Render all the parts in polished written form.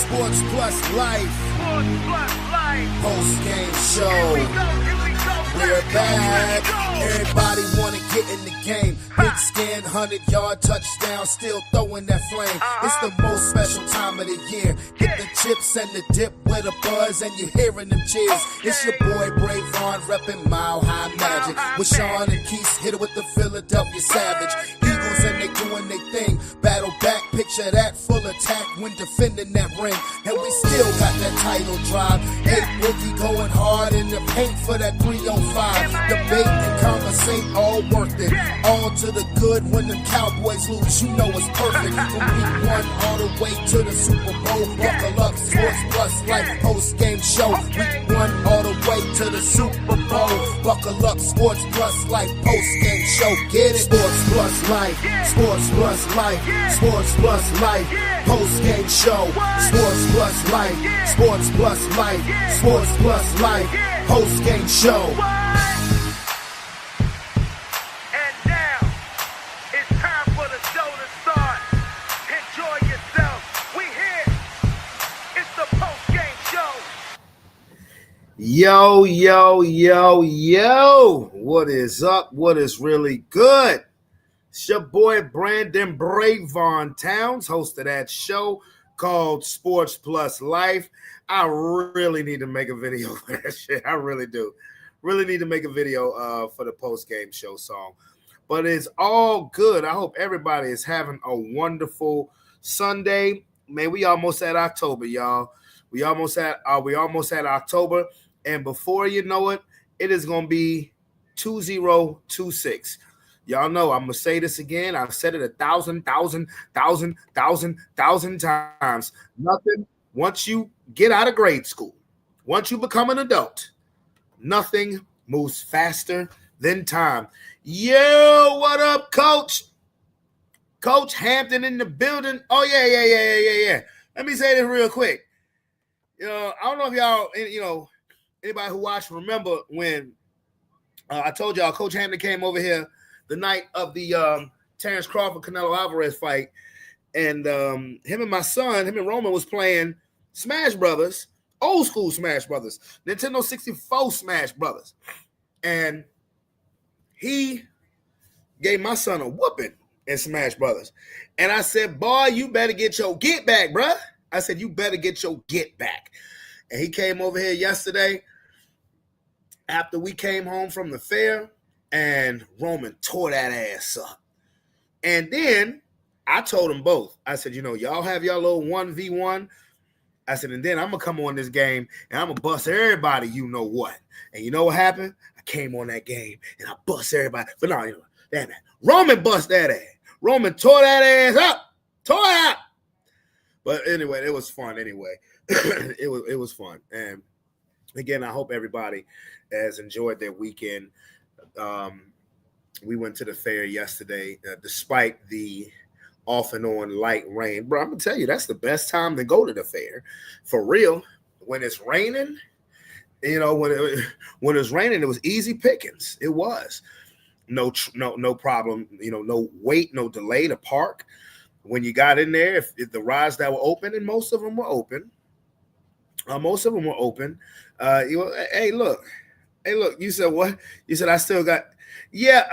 Sports Plus Life. Post-game show. We're back. Everybody wanna get in the game. Big scan, 100-yard touchdown, still throwing that flame. It's the most special time of the year. Get the chips and the dip with a buzz, and you're hearing them cheers. It's your boy Bray Vaughn repping Mile High Magic. With Sean and Keith, hit it with the Philadelphia Savage. Eagles and they doing their thing. Battle back, picture that full attack when defending that ring. And we still got that title drive. Hey, Boogie going hard in the paint for that 305. Debate and conversate, all worth it. All to the good when the Cowboys lose, you know it's perfect. From week 1 all the way to the Super Bowl. Buckle up, Sports Plus Life post-game show. Week 1 all the way to the Super Bowl. Buckle up, Sports Plus Life post-game show. Get it? Sports Plus Life, Sports Plus Life, Sports Plus Life post-game show. Sports Plus Life, Sports Plus Life, Sports Plus Life post-game show. Yo, yo, yo, yo. What is up? What is really good? It's your boy Brandon Bray Vaughn Towns, host of that show called Sports Plus Life. I really need to make a video for that shit. I really do. Really need to make a video for the post-game show song. But it's all good. I hope everybody is having a wonderful Sunday. Man, we almost at October, y'all. We almost at October. And before you know it, it is going to be 2026. Y'all know I'm going to say this again. I've said it 1,000 times. Nothing, once you get out of grade school, once you become an adult, nothing moves faster than time. Yo, what up, Coach? Coach Hampton in the building. Oh, yeah. Let me say this real quick. I don't know if y'all, anybody who watched remember when I told y'all Coach Hampton came over here the night of the Terrence Crawford-Canelo Alvarez fight, and him and Roman was playing Smash Brothers, old school Smash Brothers, Nintendo 64 Smash Brothers, and he gave my son a whooping in Smash Brothers, and I said, boy, you better get your get back, bruh. I said, you better get your get back. And he came over here yesterday after we came home from the fair, and Roman tore that ass up. And then I told them both. I said, y'all have y'all little 1v1. I said, and then I'm going to come on this game, and I'm going to bust everybody you know what. And you know what happened? I came on that game, and I bust everybody. But no, damn it. Roman bust that ass. Roman tore that ass up. Tore it up. But anyway, it was fun anyway. It was fun. And again, I hope everybody has enjoyed their weekend. We went to the fair yesterday, despite the off and on light rain. Bro, I'm going to tell you, that's the best time to go to the fair. For real. When it's raining, when it's raining, it was easy pickings. It was. No problem. No wait, no delay to park. When you got in there, if the rides that were open, and most of them were open, hey, look, you said what? You said I still got,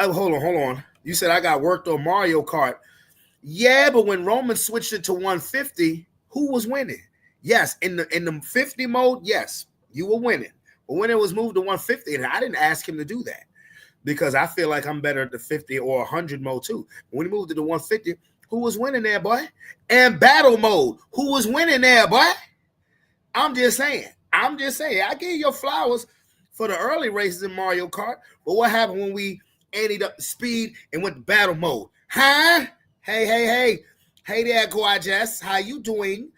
hold on. You said I got worked on Mario Kart. Yeah, but when Roman switched it to 150, who was winning? Yes, in the 50 mode, yes, you were winning. But when it was moved to 150, and I didn't ask him to do that because I feel like I'm better at the 50 or 100 mode too. When he moved to the 150, who was winning there, boy? And battle mode, who was winning there, boy? I'm just saying. I give you your flowers for the early races in Mario Kart. But what happened when we added up the speed and went to battle mode? Huh? Hey there, gorgeous. How you doing?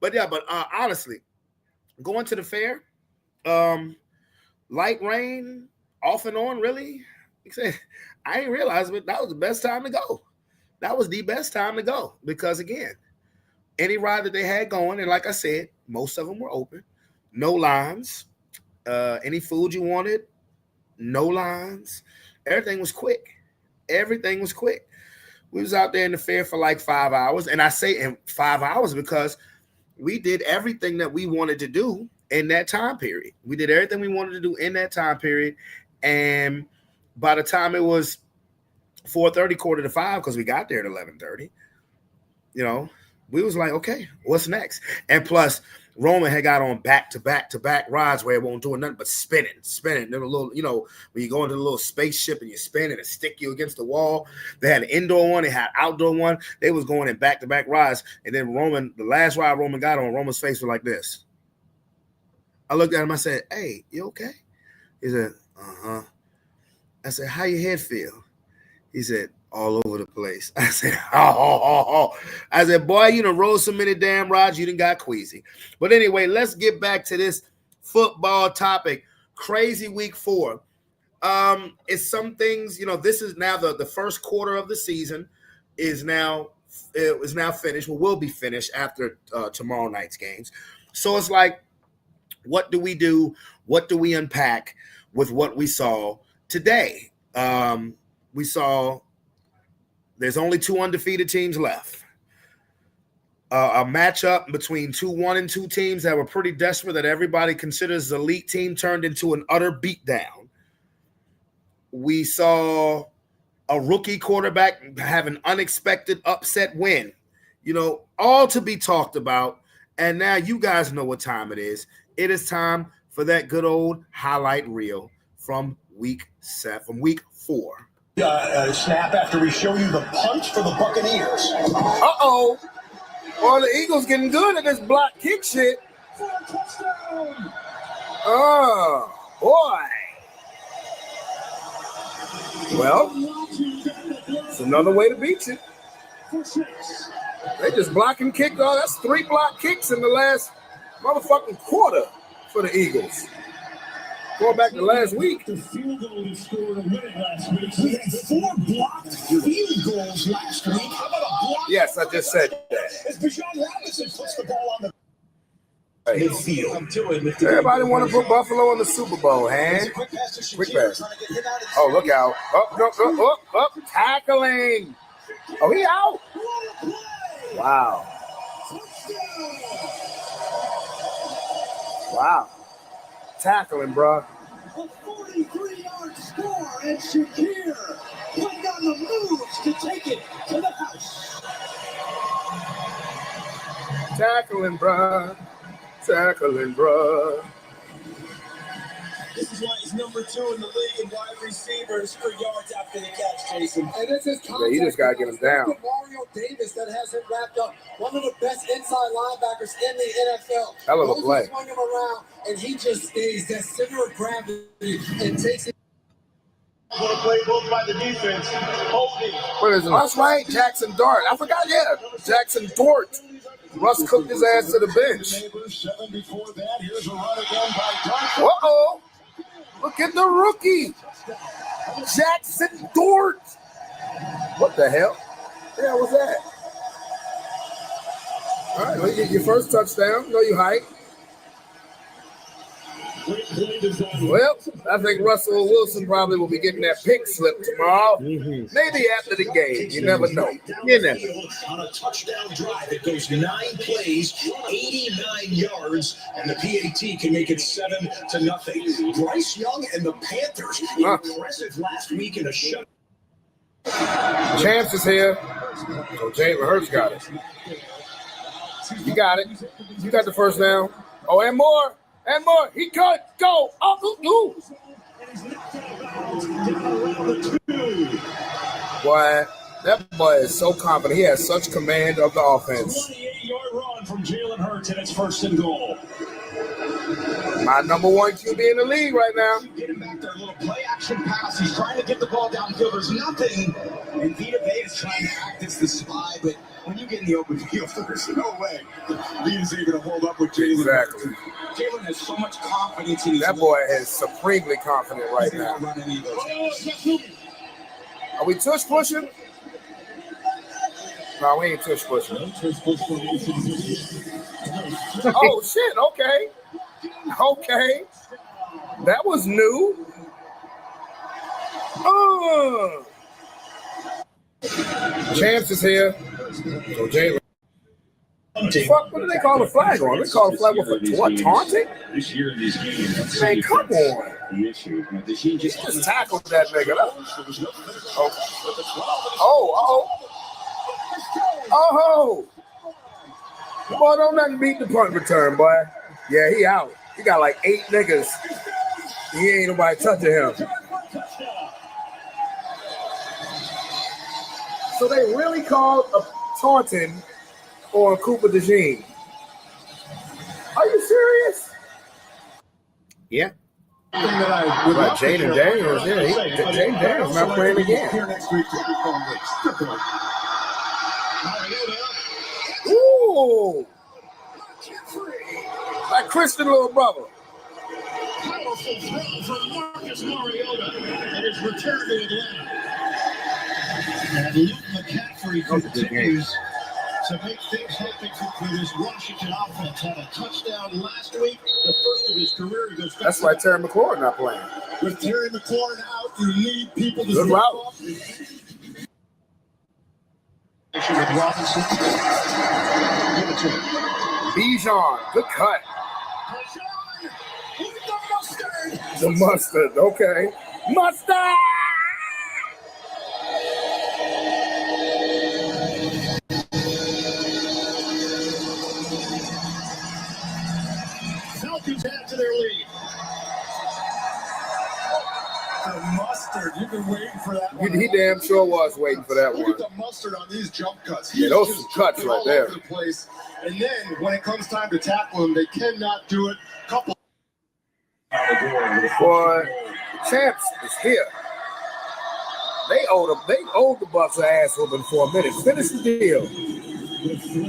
But honestly, going to the fair, light rain, off and on, really? I didn't realize, but that was the best time to go. That was the best time to go because, again, any ride that they had going, and like I said, most of them were open, no lines. Any food you wanted, no lines. Everything was quick. We was out there in the fair for like 5 hours, and I say in 5 hours because we did everything that we wanted to do in that time period. We did everything we wanted to do in that time period, and by the time it was 4:30, 4:45, because we got there at 11:30, we was like, okay, what's next? And plus, Roman had got on back-to-back rides where it won't do nothing but spinning. Then a little, when you go into the little spaceship and you spin and it stick you against the wall. They had an indoor one, they had an outdoor one. They was going in back-to-back rides. And then Roman, the last ride Roman got on, Roman's face was like this. I looked at him, I said, hey, you okay? He said, uh-huh. I said, how your head feel? He said, all over the place. I said, oh. I said, boy, you done rode so many damn rides, you done got queasy. But anyway, let's get back to this football topic. Crazy week 4. It's some things, this is now the first quarter of the season is now finished. Well, will be finished after tomorrow night's games. So it's like, what do we do? What do we unpack with what we saw today? We saw there's only 2 undefeated teams left. A matchup between 2 1-2 teams that were pretty desperate, that everybody considers the elite team, turned into an utter beatdown. We saw a rookie quarterback have an unexpected upset win. All to be talked about. And now you guys know what time it is. It is time for that good old highlight reel from week 4. Snap after we show you the punch for the Buccaneers. Uh-oh. Well, the Eagles getting good at this block kick shit. Oh, boy. Well, it's another way to beat you. They just block and kick. Oh, that's 3 block kicks in the last motherfucking quarter for the Eagles. Going back to last week. The field goal to score a winning last week. We had 4 blocked field goals last week. How about a block? Yes, I just said that. As Bijan Robinson puts the ball on the midfield. Everybody want to put Buffalo in the Super Bowl, hand. Quick pass. Oh, look out. Up. Tackling. Oh, he out. Wow. Tackling, bro. A 43-yard score, and Shakir putting on the moves to take it to the house. Tackling, bro. This is why he's number 2 in the league in wide receivers for yards after the catch, Jason. And this is you just got to get him down. Mario Davis that has him wrapped up. One of the best inside linebackers in the NFL. Hell of a play. Swing him around, and he just stays that center of gravity and takes it. What a play both by the defense. Holding. What is it? That's right, Jackson Dart. I forgot, Jackson Dart. Russ cooked his ass to the bench. Uh-oh. Look at the rookie. Jackson Dart. What the hell? Yeah, what's that? All right, well, you get your first touchdown. Know you hype. Well, I think Russell Wilson probably will be getting that pink slip tomorrow. Mm-hmm. Maybe after the game. You never know. On a touchdown drive, it goes 9 plays, 89 yards, and the PAT can make it 7-0. Bryce Young and the Panthers impressive last week in a shut. Chance is here. So Jalen Hurts got it. You got it. You got the first down. Oh, and more. He could go. Oh, Boy, that boy is so confident. He has such command of the offense. 28-yard run from Jalen Hurts, and it's 1st and goal. My number one QB in the league right now. Getting back there, a little play action pass. He's trying to get the ball downfield. There's nothing. And Vita Vea is trying to act as the spy, but when you get in the open field, there's no way Vita's even going to hold up with Jalen. Exactly. Jalen has so much confidence in his That boy is supremely confident right now. Are we tush pushing? No, we ain't tush pushing. Oh, shit. Okay. Okay. That was new. Chance is here. So Jalen. Fuck, what do they call a flag on? They call a flag for what, taunting? Man, come on. Just tackled that nigga. Oh. Boy, don't nothing beat the punt return, boy. Yeah, he out. He got like 8 niggas. He ain't nobody touching him. So they really called a taunting on Cooper DeJean. Are you serious? Yeah. Right, Jaden Daniels, Jaden Daniels not playing again. Ooh! Like Christian little brother. Powerful throw from Marcus Mariota and his return to Atlanta. And Luke McCaffrey continues to make things happen for this Washington offense. Had a touchdown last week, the first of his career. He goes. That's why Terry McLaurin not playing. With Terry McLaurin out, you need people to good route. With Robinson. Give it to him. Bijan, good cut. The mustard, okay. Mustard! Falcons add to their lead. The mustard, you've been waiting for that one. He damn sure was waiting for that one. Look at the mustard on these jump cuts. Yeah, those are cuts right there. The place. And then when it comes time to tackle him, they cannot do it. Couple. Boy, Champs is here. They owed the Bucks an ass whooping for a minute. Finish the deal.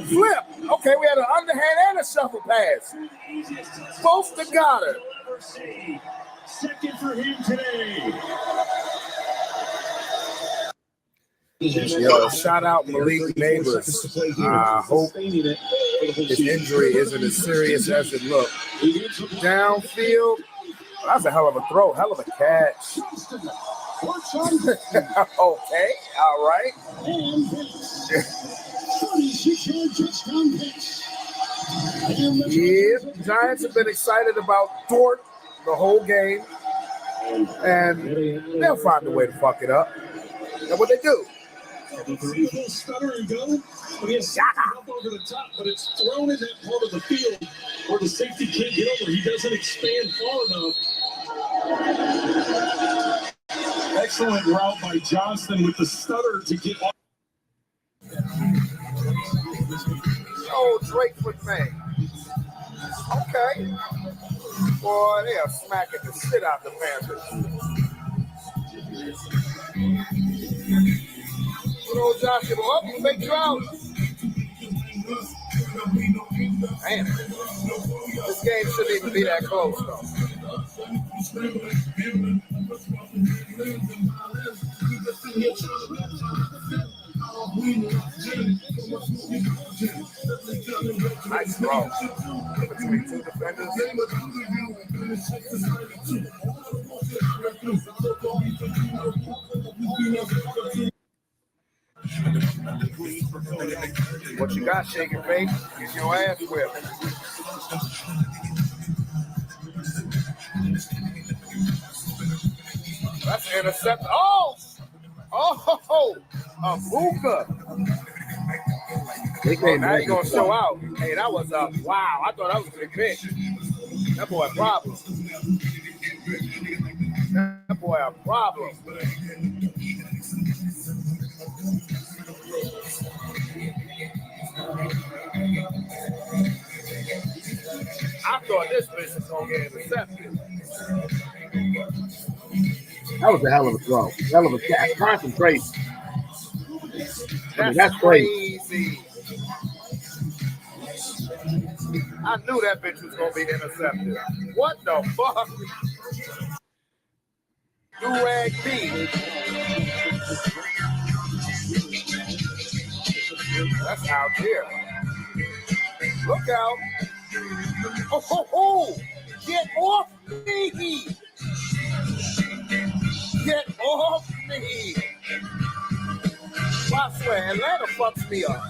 Flip. Okay, we had an underhand and a shuffle pass. Both to Goddard. Second for him today. Yo, shout out Malik Neighbors. I hope his injury isn't as serious as it looked. Downfield, that's a hell of a throw, hell of a catch. Okay, all right. Yeah, Giants have been excited about Dort the whole game, and they'll find a way to fuck it up. That's what they do. Stutter and go. He has up over the top, but it's thrown in that part of the field where the safety can't get over. He doesn't expand far enough. Excellent route by Johnston with the stutter to get off. Oh, Drake McMahon. Okay. Boy, they are smacking the shit out the Panthers. Good old Joshua. Oh, you make you out. Damn. This game shouldn't even be that close, though. Nice throw. Between two defenders. What you got, shaking face? Get your ass whipped. That's an interception. Oh! Oh! A Buka. Oh, now you're going to show out. Hey, that was a wow. I thought that was going to be big. That boy a problem. That boy a problem. I thought this bitch is gonna get intercepted. That was a hell of a throw. Hell of a catch. Concentration. That's crazy. I knew that bitch was gonna be intercepted. What the fuck? Do-rag B. That's out here. Look out. Oh. Get off me. Get off me. I swear, Atlanta fucks me up.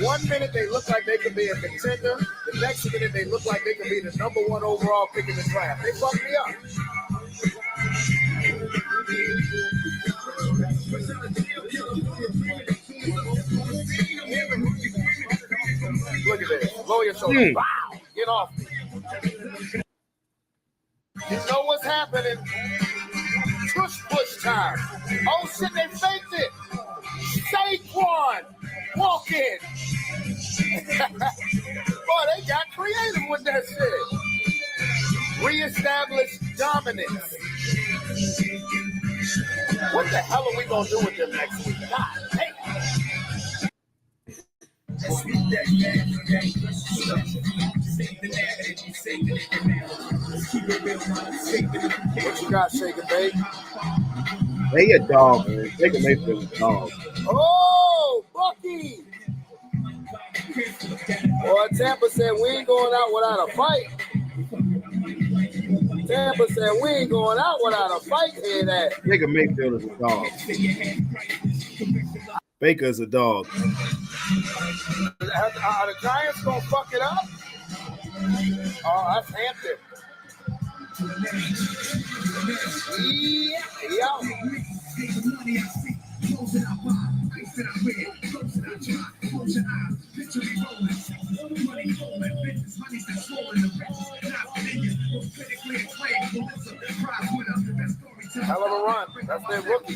1 minute they look like they could be a contender. The next minute they look like they could be the #1 overall pick in the draft. They fuck me up. Look at this. Lower your shoulder. Wow. Get off me. You know what's happening? Push time. Oh shit, they faked it. Saquon, walk in. Boy, they got creative with that shit. Reestablish dominance. What the hell are we gonna do with them next week? God damn. What you got, Shaker Babe? They a dog, man. Shaker Mayfield's a dog. Oh, Bucky! Boy, Tampa said we ain't going out without a fight. Tampa said we ain't going out without a fight. Hear that? Shaker Mayfield is a dog. Baker is a dog. Are the Giants gonna fuck it up? Oh, that's Hampton. Yeah. Hell of a run. That's their rookie.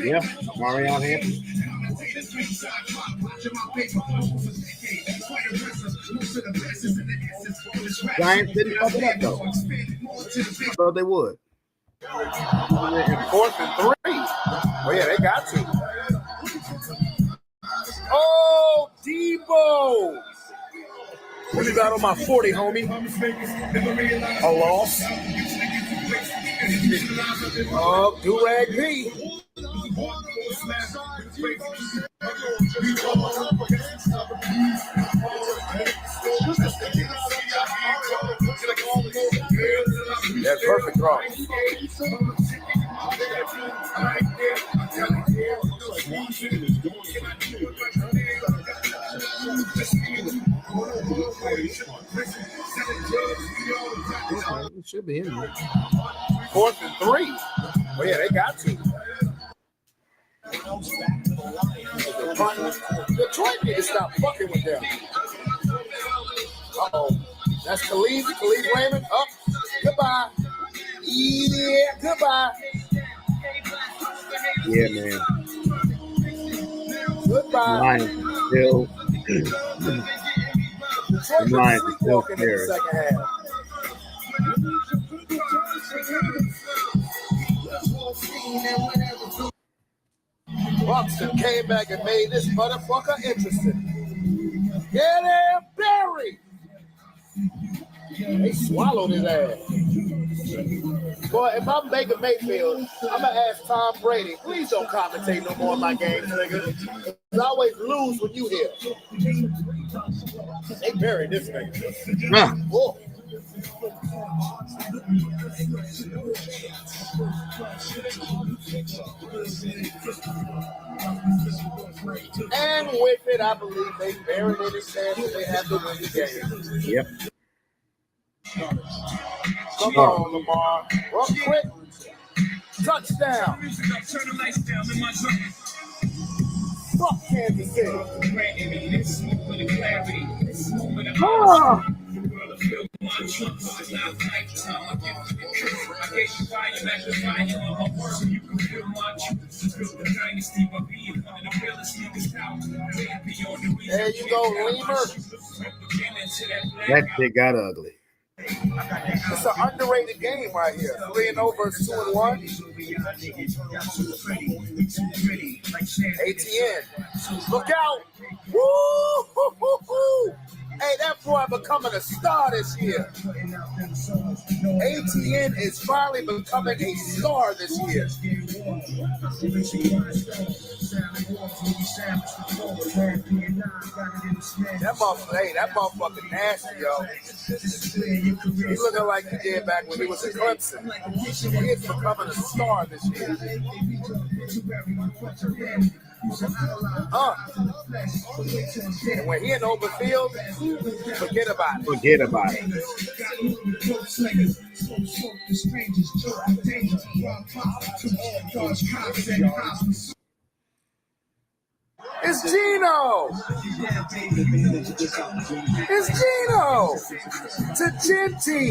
Yeah, Marion Hampton. Giants didn't fuck it up, though. I thought they would. 4th and 3. Oh, yeah, they got to. Oh, Debo. What you got on my 40, homie? A loss. Oh, do-rag B. That's perfect throw. It should be in there. 4th and 3. Oh, yeah, they got to. Detroit need to stop fucking with them. Uh-oh. That's Khalid Raymond. Up. Goodbye. Yeah, goodbye. Yeah, man. Goodbye. Lions still. Detroit Lions is still sleepwalking in the scared. second half. Buxton came back and made this motherfucker interesting. Get him, Barry! They swallowed his ass. Boy, if I'm Baker Mayfield, I'm going to ask Tom Brady, please don't commentate no more on my games, nigga. I always lose when you here. They buried this nigga. Huh. Whoa. And with it, I believe they buried it in chance they have to win the game. Yep. Come on, Lamar. Up quick. Touchdown. Fuck Kansas City. Oh. There you go, Lemur. That shit got ugly. It's an underrated game right here. 3-0 versus 2-1. ATN. Look out. Woo! Hey, that boy becoming a star this year. ATN is finally becoming a star this year. That motherfucker nasty, yo. He's looking like he did back when he was in Clemson. He is becoming a star this year. And when he in open field, forget about it. Forget about it. It's Gino. It's Gino. To Genty.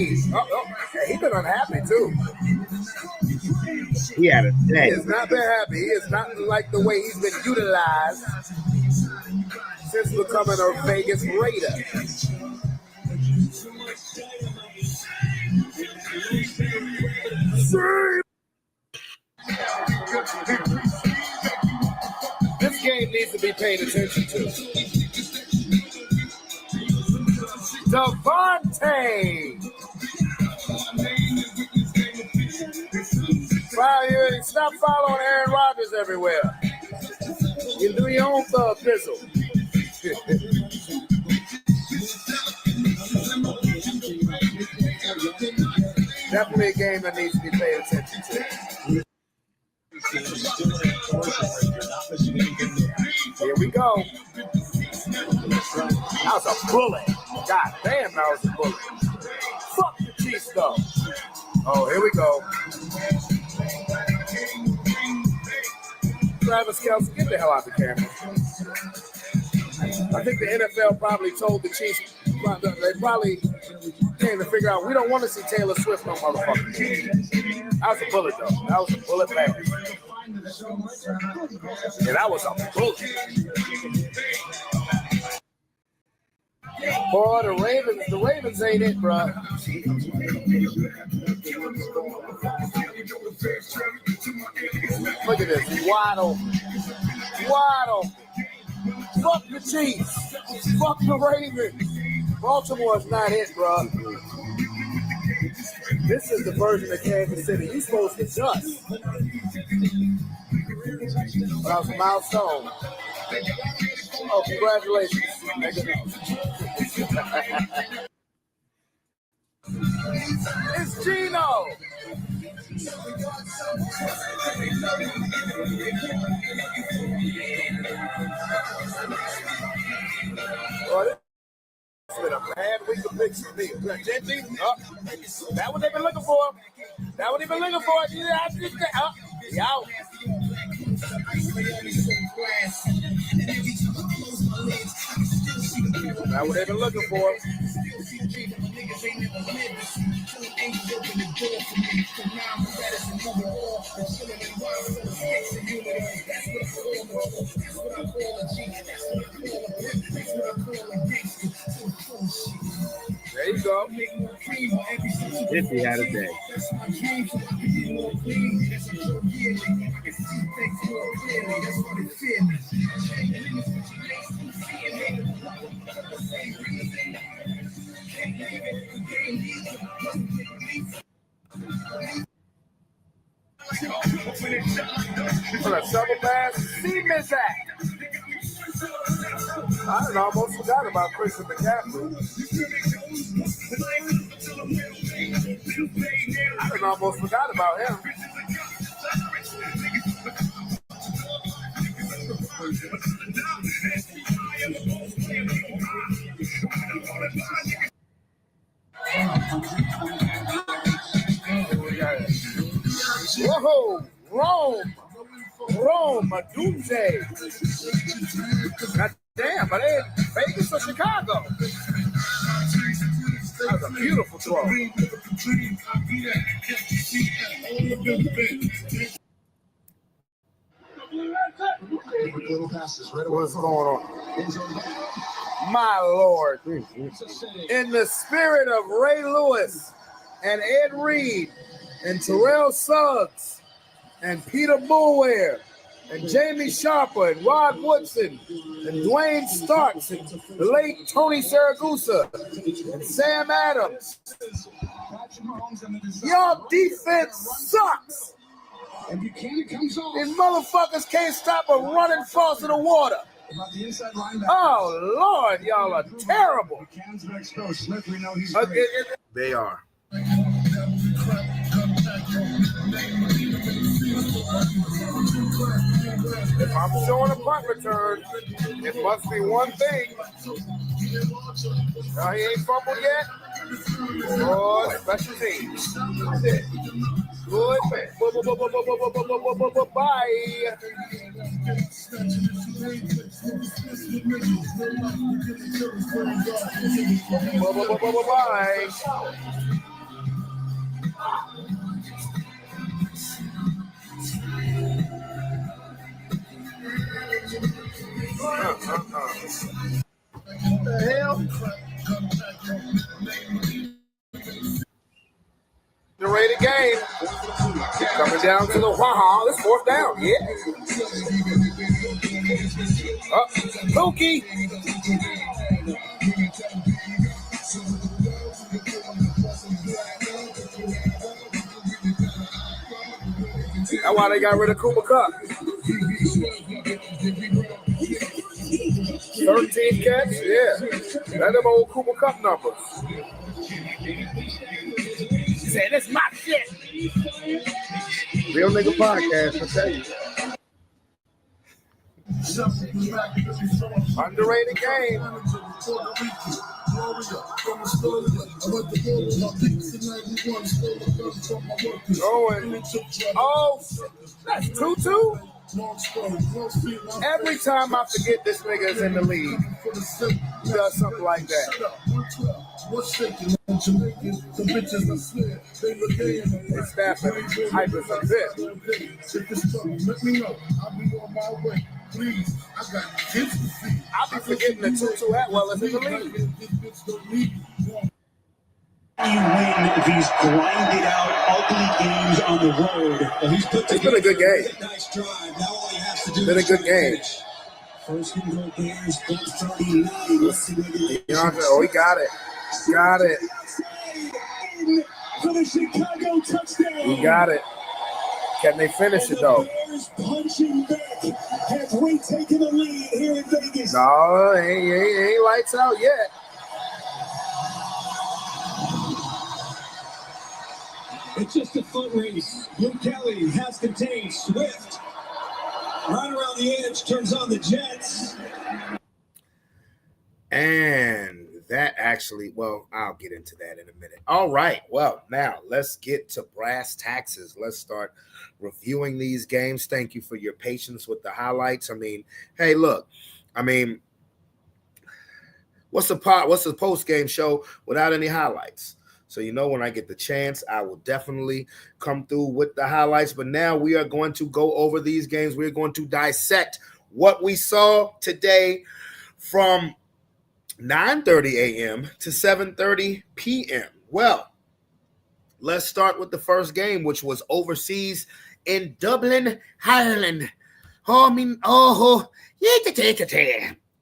He's been unhappy too. He had a day. He has not been happy. He is not like the way he's been utilized since becoming a Vegas Raider. This game needs to be paid attention to. Devontae. Stop following Aaron Rodgers everywhere. You do your own thug pizzle. Definitely a game that needs to be paid attention to. Here we go. That was a bullet. God damn, that was a bullet. Fuck the Chiefs, though. Oh, here we go. Travis Kelce, get the hell out of the camera. I think the NFL probably told the Chiefs, they probably came to figure out, we don't want to see Taylor Swift no motherfucker. That was a bullet, though. That was a bullet pass. Yeah, that was a bullet. Boy, the Ravens ain't it, bro. Look at this. Waddle. Fuck the Chiefs. Fuck the Ravens. Baltimore's not it, bro. This is the version of Kansas City. You supposed to dust. That was a milestone. Oh, congratulations. It's Gino. Well, it's been a bad week of picks for me. Genty, that what they've been looking for. That what they've been looking for. He out. That's what they've been looking for. There you go. If he had a day. For a shovel pass, see miss that. I almost forgot about Christian McCaffrey. I almost forgot about him. Whoa, Rome, Adunze. God damn, but they in Vegas or Chicago? That was a beautiful throw. What's going on? My Lord. In the spirit of Ray Lewis and Ed Reed and Terrell Suggs and Peter Boulware and Jamie Sharper and Rod Woodson and Dwayne Starks and the late Tony Saragusa and Sam Adams. Your defense sucks. These motherfuckers can't stop a running faucet of water. Oh, Lord, y'all are terrible. They are. If I'm showing a punt return, it must be one thing. Now he ain't fumbled yet. Oh, special teams. That's it. Good. Bye. Bye. What the hell? The rated game. Coming down to the it's fourth down. Yeah. Pookie. That's why they got rid of Cooper Kupp. 13 catch, yeah. That's them old Cooper Kupp numbers. He said, "That's my shit." Real nigga podcast, I tell you. Underrated game. Oh, that's 2-2. Every time I forget this nigga is in the league, he does something like that. It's Stafford hypers a bit. I'll be forgetting that Tutu Atwell is in the league. You win these grinded out, ugly games on the road. It's been a good game. Nice drive. Now all he has to do been a good game. First and goal Bears, 39. Let's see what he oh, he got it. Got it. For the Chicago touchdown. He got it. Can they finish it though? Bears punching back. Have we taken the lead here in Vegas? No, ain't lights out yet. It's just a foot race. Luke Kelly has contained Swift. Right around the edge, turns on the Jets. And that actually, well, I'll get into that in a minute. All right. Well, now let's get to brass taxes. Let's start reviewing these games. Thank you for your patience with the highlights. I mean, hey, look, what's the post-game show without any highlights? So, when I get the chance, I will definitely come through with the highlights. But now we are going to go over these games. We're going to dissect what we saw today from 9:30 a.m. to 7:30 p.m. Well, let's start with the first game, which was overseas in Dublin, Ireland.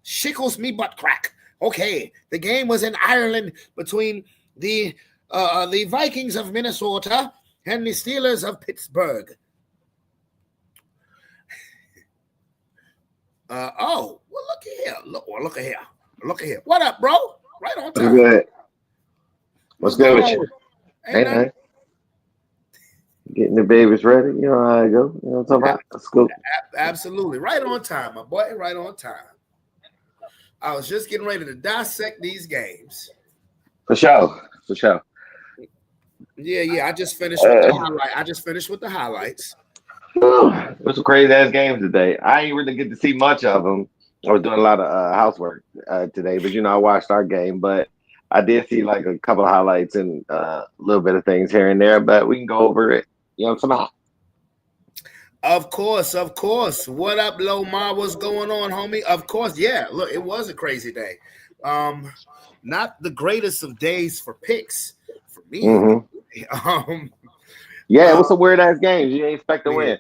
Shickles me butt crack. Okay, the game was in Ireland between the Vikings of Minnesota and the Steelers of Pittsburgh. Well, look at here. Look at here. What up, bro? Right on time. Good. What's good with you? Hey. Getting the babies ready. You know how I go. You know what I'm talking about? Let's go. Absolutely. Right on time, my boy. Right on time. I was just getting ready to dissect these games. For sure. Yeah. I just finished with the highlight. I just finished with the highlights. It was some crazy ass games today. I ain't really get to see much of them. I was doing a lot of housework today, but I watched our game. But I did see like a couple of highlights and a little bit of things here and there. But we can go over it, somehow. Of course. What up, Lomar? What's going on, homie? Of course, yeah. Look, it was a crazy day. Not the greatest of days for picks for me. Mm-hmm. Yeah, it was some weird ass games. You didn't expect to win.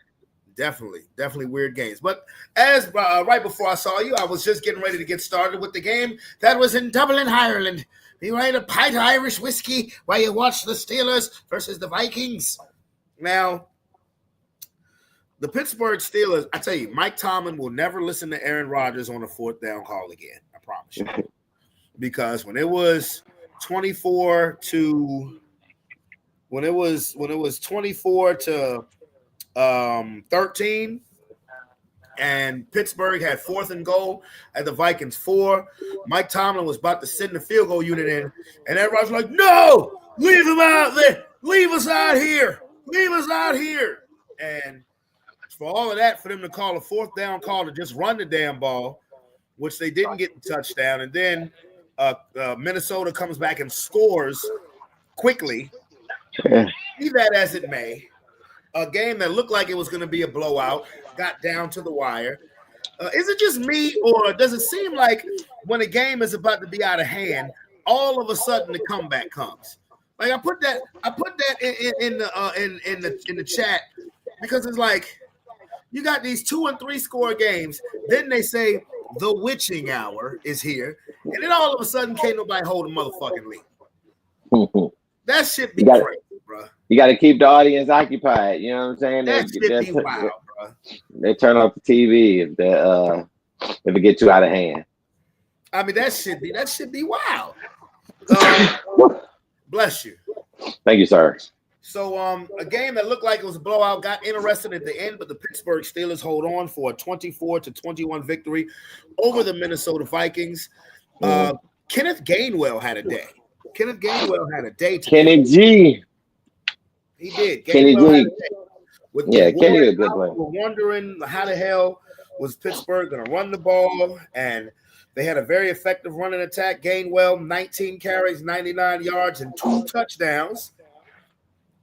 Definitely weird games. But as right before I saw you, I was just getting ready to get started with the game that was in Dublin, Ireland. You had a pint of Irish whiskey while you watched the Steelers versus the Vikings. Now, the Pittsburgh Steelers, I tell you, Mike Tomlin will never listen to Aaron Rodgers on a 4th down call again. I promise you. Because when it was 24 to 13, and Pittsburgh had 4th and goal at the Vikings 4. Mike Tomlin was about to send the field goal unit in, and everybody's like, "No, leave him out there. Leave us out here. Leave us out here." And for all of that, for them to call a 4th down call to just run the damn ball, which they didn't get the touchdown, and then Minnesota comes back and scores quickly. Be that as it may, a game that looked like it was going to be a blowout got down to the wire. Is it just me, or does it seem like when a game is about to be out of hand, all of a sudden the comeback comes? Like I put that in the chat because it's like you got these 2 and 3 score games, then they say the witching hour is here, and then all of a sudden can't nobody hold a motherfucking lead. That shit be crazy, bro. You got to keep the audience occupied. You know what I'm saying? That shit be wild, bro. They turn off the TV if it gets too out of hand. I mean, that should be wild. Bless you. Thank you, sir. So, a game that looked like it was a blowout got interesting at the end, but the Pittsburgh Steelers hold on for a 24-21 victory over the Minnesota Vikings. Kenneth Gainwell had a day. Kenny G. He did. Kenny G. Kenny was a good player. We're wondering how the hell was Pittsburgh going to run the ball, and they had a very effective running attack. Gainwell, 19 carries, 99 yards, and 2 touchdowns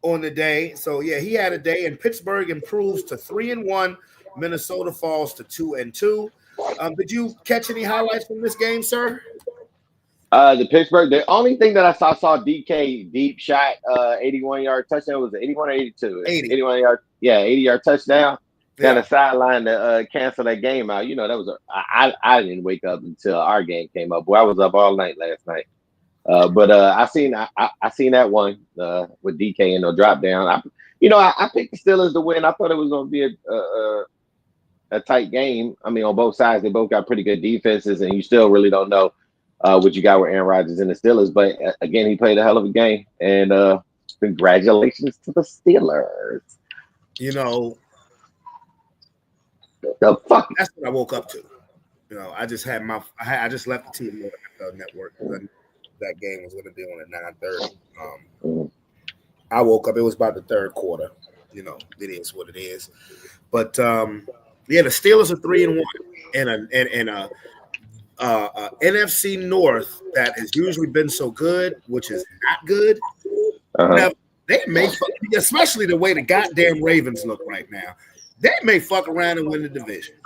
on the day. So, yeah, he had a day, and Pittsburgh improves to 3-1. Minnesota falls to 2-2. Did you catch any highlights from this game, sir? The Pittsburgh, the only thing that I saw DK deep shot, 81-yard touchdown. Was it 81 or 82? 81-yard, 80-yard touchdown. Kind of sideline to cancel that game out. You know, that was I didn't wake up until our game came up. Boy, I was up all night last night. But I seen that one with DK and the drop down. I picked the Steelers to win. I thought it was going to be a tight game. I mean, on both sides, they both got pretty good defenses, and you still really don't know what you got with Aaron Rodgers and the Steelers. But again, he played a hell of a game, and congratulations to the Steelers. You know, the fuck. That's what I woke up to. You know, I just had I just left the TV network. That game was going to be on at 9:30. I woke up. It was about the third quarter. You know, it is what it is. But the Steelers are 3-1 in a NFC North that has usually been so good, which is not good. Now, they may, especially the way the goddamn Ravens look right now, they may fuck around and win the division.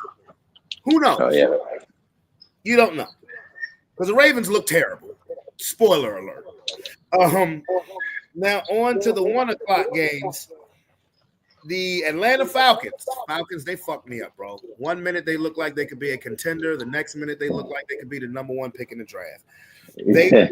Who knows? Oh, yeah. You don't know. Because the Ravens look terrible. Spoiler alert. Now on to the 1 o'clock games. The Atlanta Falcons, they fucked me up, bro. 1 minute they look like they could be a contender. The next minute they look like they could be the number 1 pick in the draft. They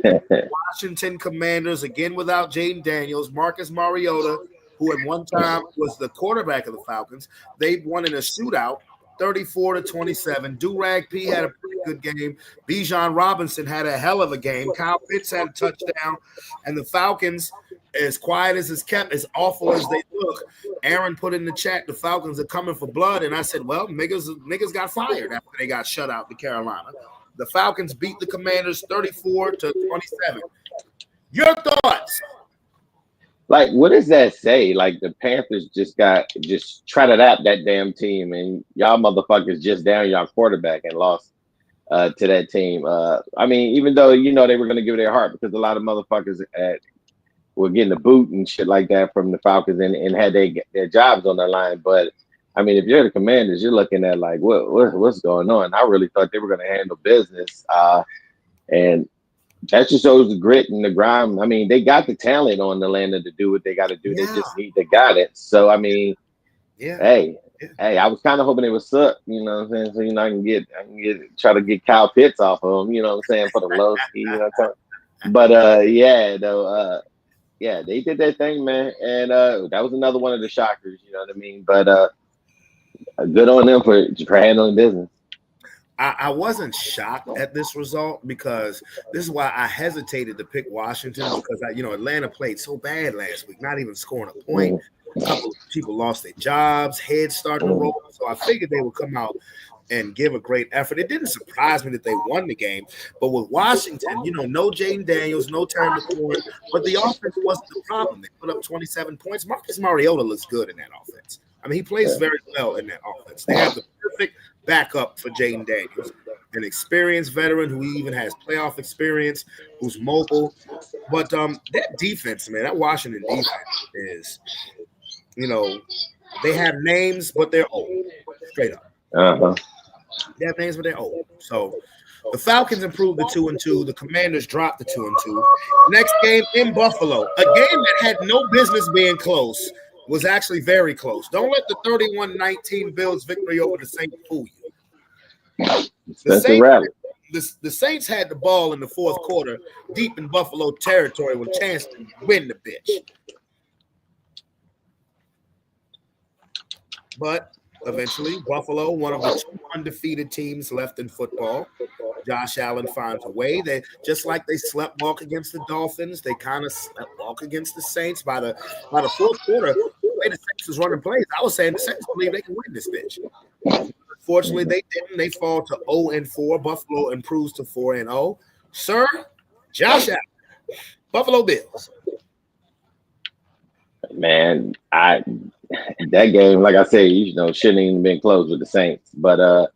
Washington Commanders again without Jaden Daniels, Marcus Mariota, who at one time was the quarterback of the Falcons. They won in a shootout, 34-27. Durag P had a pretty good game. Bijan Robinson had a hell of a game. Kyle Pitts had a touchdown. And the Falcons, as quiet as it's kept, as awful as they look, Aaron put in the chat, the Falcons are coming for blood. And I said, well, niggas got fired after they got shut out to Carolina. The Falcons beat the Commanders 34-27. Your thoughts? Like, what does that say? Like, the Panthers just tried to wrap that damn team, and y'all motherfuckers just down y'all quarterback and lost to that team. I mean, even though, you know, they were going to give it their heart because a lot of motherfuckers were getting the boot and shit like that from the Falcons and had their jobs on their line. But, I mean, if you're the Commanders, you're looking at, like, what's going on? I really thought they were going to handle business. And that just shows the grit and the grime. I mean, they got the talent on Atlanta to do what they got to do. Yeah. They just need the guidance. So, I mean, Yeah. hey, I was kind of hoping it would suck, you know what I'm saying? So, you know, I can try to get Kyle Pitts off of them, you know what I'm saying, for the low ski, you know what I'm saying? But, yeah, they did that thing, man. And that was another one of the shockers, you know what I mean? But good on them for handling business. I wasn't shocked at this result because this is why I hesitated to pick Washington because Atlanta played so bad last week, not even scoring a point. A couple of people lost their jobs, heads starting to roll. So I figured they would come out and give a great effort. It didn't surprise me that they won the game, but with Washington, no Jaden Daniels, no Terry McLaurin, but the offense wasn't the problem. They put up 27 points. Marcus Mariota looks good in that offense. I mean, he plays very well in that offense. They have the perfect backup for Jaden Daniels, an experienced veteran who even has playoff experience, who's mobile. But that defense, man, that Washington defense is, they have names, but they're old, straight up. Uh-huh. They have names, but they're old. So the Falcons improved to 2-2. The Commanders dropped to 2-2. Next game in Buffalo, a game that had no business being close, was actually very close. Don't let the 31-19 Bills victory over the Saints fool you. The Saints had the ball in the fourth quarter, deep in Buffalo territory with a chance to win the bitch. But eventually, Buffalo, one of the two undefeated teams left in football, Josh Allen finds a way. They just like they slept walk against the Dolphins, they kind of slept walk against the Saints. By the fourth quarter, the way the Saints was running plays, I was saying the Saints believe they can win this bitch. Unfortunately, they didn't. They fall to 0-4. Buffalo improves to 4-0. Sir, Josh Allen, Buffalo Bills. Man, that game, like I said, shouldn't even been close with the Saints. But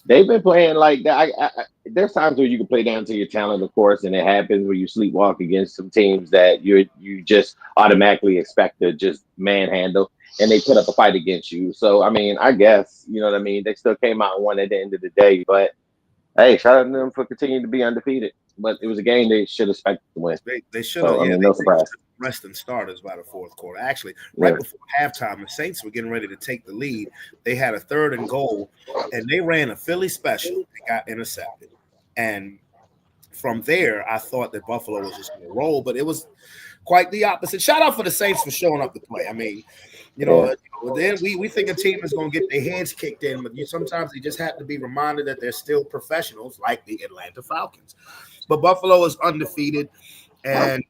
they've been playing like that. There's times where you can play down to your talent, of course, and it happens where you sleepwalk against some teams that you just automatically expect to just manhandle, and they put up a fight against you. So, I mean, I guess, you know what I mean? They still came out and won at the end of the day. But, hey, shout out to them for continuing to be undefeated. But it was a game they should expect to win. They should have. So, no surprise. Resting starters by the fourth quarter. Actually, right before halftime, the Saints were getting ready to take the lead. They had a 3rd and goal, and they ran a Philly special and got intercepted. And from there, I thought that Buffalo was just going to roll, but it was quite the opposite. Shout out for the Saints for showing up to play. I mean, then we think a team is going to get their heads kicked in, but sometimes they just have to be reminded that they're still professionals like the Atlanta Falcons. But Buffalo is undefeated, and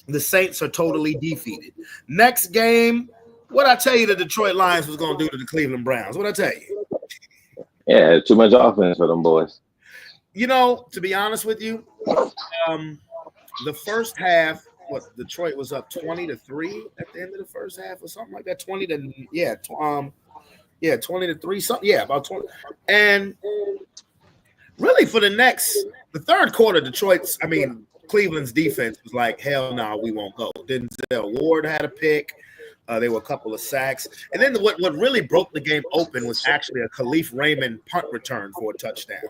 the Saints are totally defeated. Next game, what I tell you the Detroit Lions was going to do to the Cleveland Browns? What I tell you? Yeah, too much offense for them boys. To be honest with you, the first half, Detroit was up 20-3 at the end of the first half or something like that. 20-3, something. Yeah, about 20. And really for the third quarter, Cleveland's defense was like, hell no, we won't go. Denzel Ward had a pick. There were a couple of sacks. And then what really broke the game open was actually a Khalif Raymond punt return for a touchdown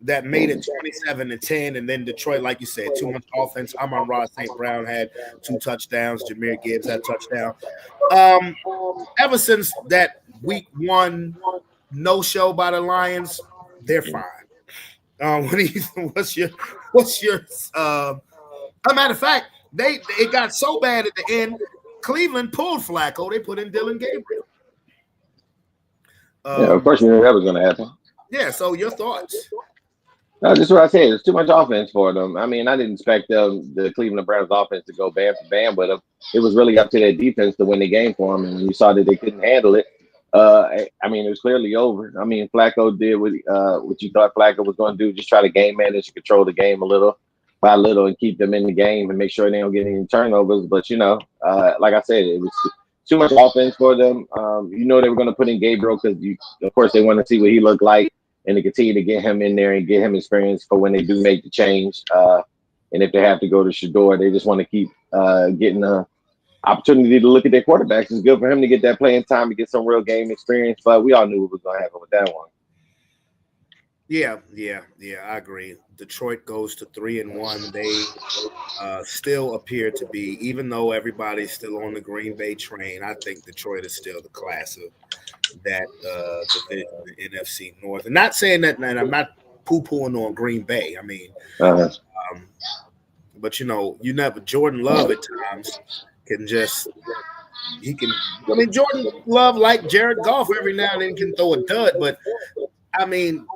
that made it 27-10. And then Detroit, like you said, too much offense. Amon-Ra St. Brown had 2 touchdowns. Jameer Gibbs had a touchdown. Ever since that week 1 no-show by the Lions, they're fine. What's your a matter of fact, it got so bad at the end, Cleveland pulled Flacco, they put in Dylan Gabriel. Of course you knew that was going to happen. Yeah, so your thoughts? No, just what I said. It's too much offense for them. I mean, I didn't expect the Cleveland Browns offense to go band for band with them. It was really up to their defense to win the game for them, and you saw that they couldn't handle it. I mean, it was clearly over. I mean, Flacco did what you thought Flacco was going to do, just try to game manage and control the game a little by little and keep them in the game and make sure they don't get any turnovers. But, like I said, it was too much offense for them. They were going to put in Gabriel because, of course, they want to see what he looked like and to continue to get him in there and get him experience for when they do make the change. And if they have to go to Shador, they just want to keep getting the opportunity to look at their quarterbacks. It's good for him to get that playing time to get some real game experience, but we all knew what was going to happen with that one. Yeah, I agree. Detroit goes to 3-1. They still appear to be, even though everybody's still on the Green Bay train. I think Detroit is still the class of that division, the NFC North. And not saying that, and I'm not poo-pooing on Green Bay. I mean, but you never. Jordan Love at times can just. He can. I mean, Jordan Love, like Jared Goff, every now and then can throw a dud, but I mean,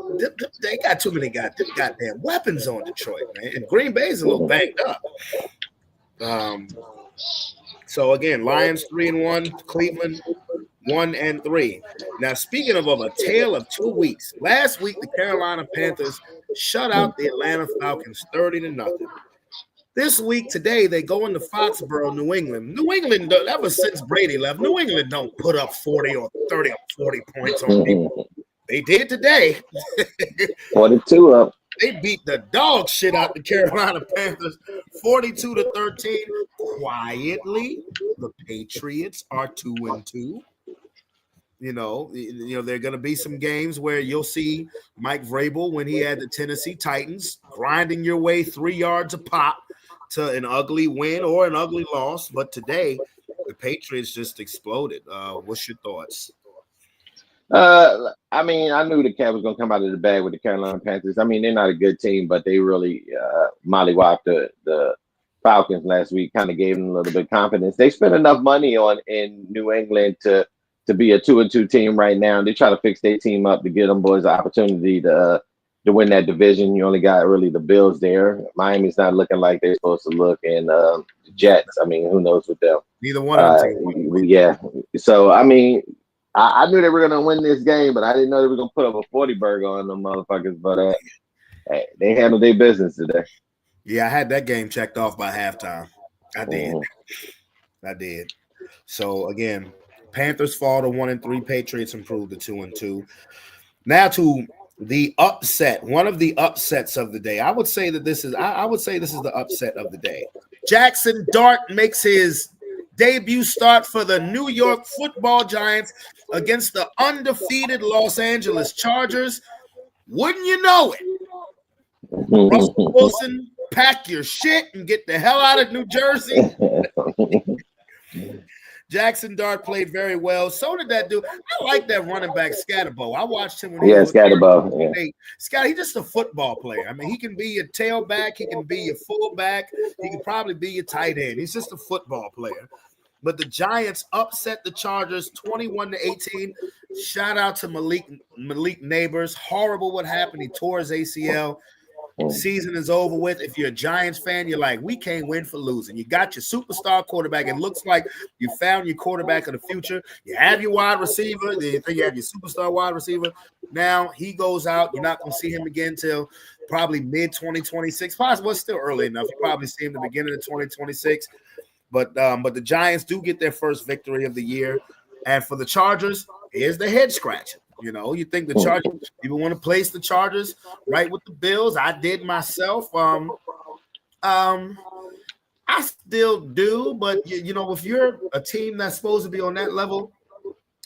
they got too many goddamn weapons on Detroit, man. And Green Bay's a little banged up. So again, Lions 3-1, Cleveland 1-3. Now, speaking of a tale of 2 weeks, last week the Carolina Panthers shut out the Atlanta Falcons 30-0. This week, today, they go into Foxborough, New England. New England, ever since Brady left, New England don't put up 40 or 30 or 40 points on people. They did today. 42 up. They beat the dog shit out the Carolina Panthers 42-13. Quietly, the Patriots are 2-2. There are going to be some games where you'll see Mike Vrabel when he had the Tennessee Titans grinding your way 3 yards a pop to an ugly win or an ugly loss. But today, the Patriots just exploded. What's your thoughts? I mean, I knew the cat was going to come out of the bag with the Carolina Panthers. I mean, they're not a good team, but they really mollywopped the Falcons last week, kind of gave them a little bit of confidence. They spent enough money in New England to be a 2-2 team right now. They try to fix their team up to give them boys an opportunity to win that division. You only got really the Bills there. Miami's not looking like they're supposed to look, and the Jets. I mean, who knows with them? Neither one of them. Yeah. So I mean, I knew they were going to win this game, but I didn't know they were going to put up a 40 burger on them motherfuckers. But hey, they handled their business today. Yeah, I had that game checked off by halftime. I did. So again, Panthers fall to 1-3. Patriots improve to 2-2. Now to the upset, one of the upsets of the day. I would say this is the upset of the day. Jackson Dart makes his debut start for the New York Football Giants against the undefeated Los Angeles Chargers. Wouldn't you know it? Russell Wilson, pack your shit and get the hell out of New Jersey. Jackson Dart played very well. So did that dude. I like that running back Scatterbo. I watched him when he was Scatterbo. Yeah. Scott, he's just a football player. I mean, he can be your tailback, he can be your fullback, he can probably be your tight end. He's just a football player. But the Giants upset the Chargers 21-18. Shout out to Malik Neighbors. Horrible what happened. He tore his ACL. Season is over with. If you're a Giants fan, you're like, we can't win for losing. You got your superstar quarterback. It looks like you found your quarterback of the future. You have your wide receiver. You have your superstar wide receiver. Now he goes out. You're not going to see him again till probably mid-2026. Possibly, it's still early enough. You probably see him at the beginning of 2026. But the Giants do get their first victory of the year. And for the Chargers, here's the head scratcher. You think the Chargers, people want to place the Chargers right with the Bills. I did myself. I still do, but if you're a team that's supposed to be on that level,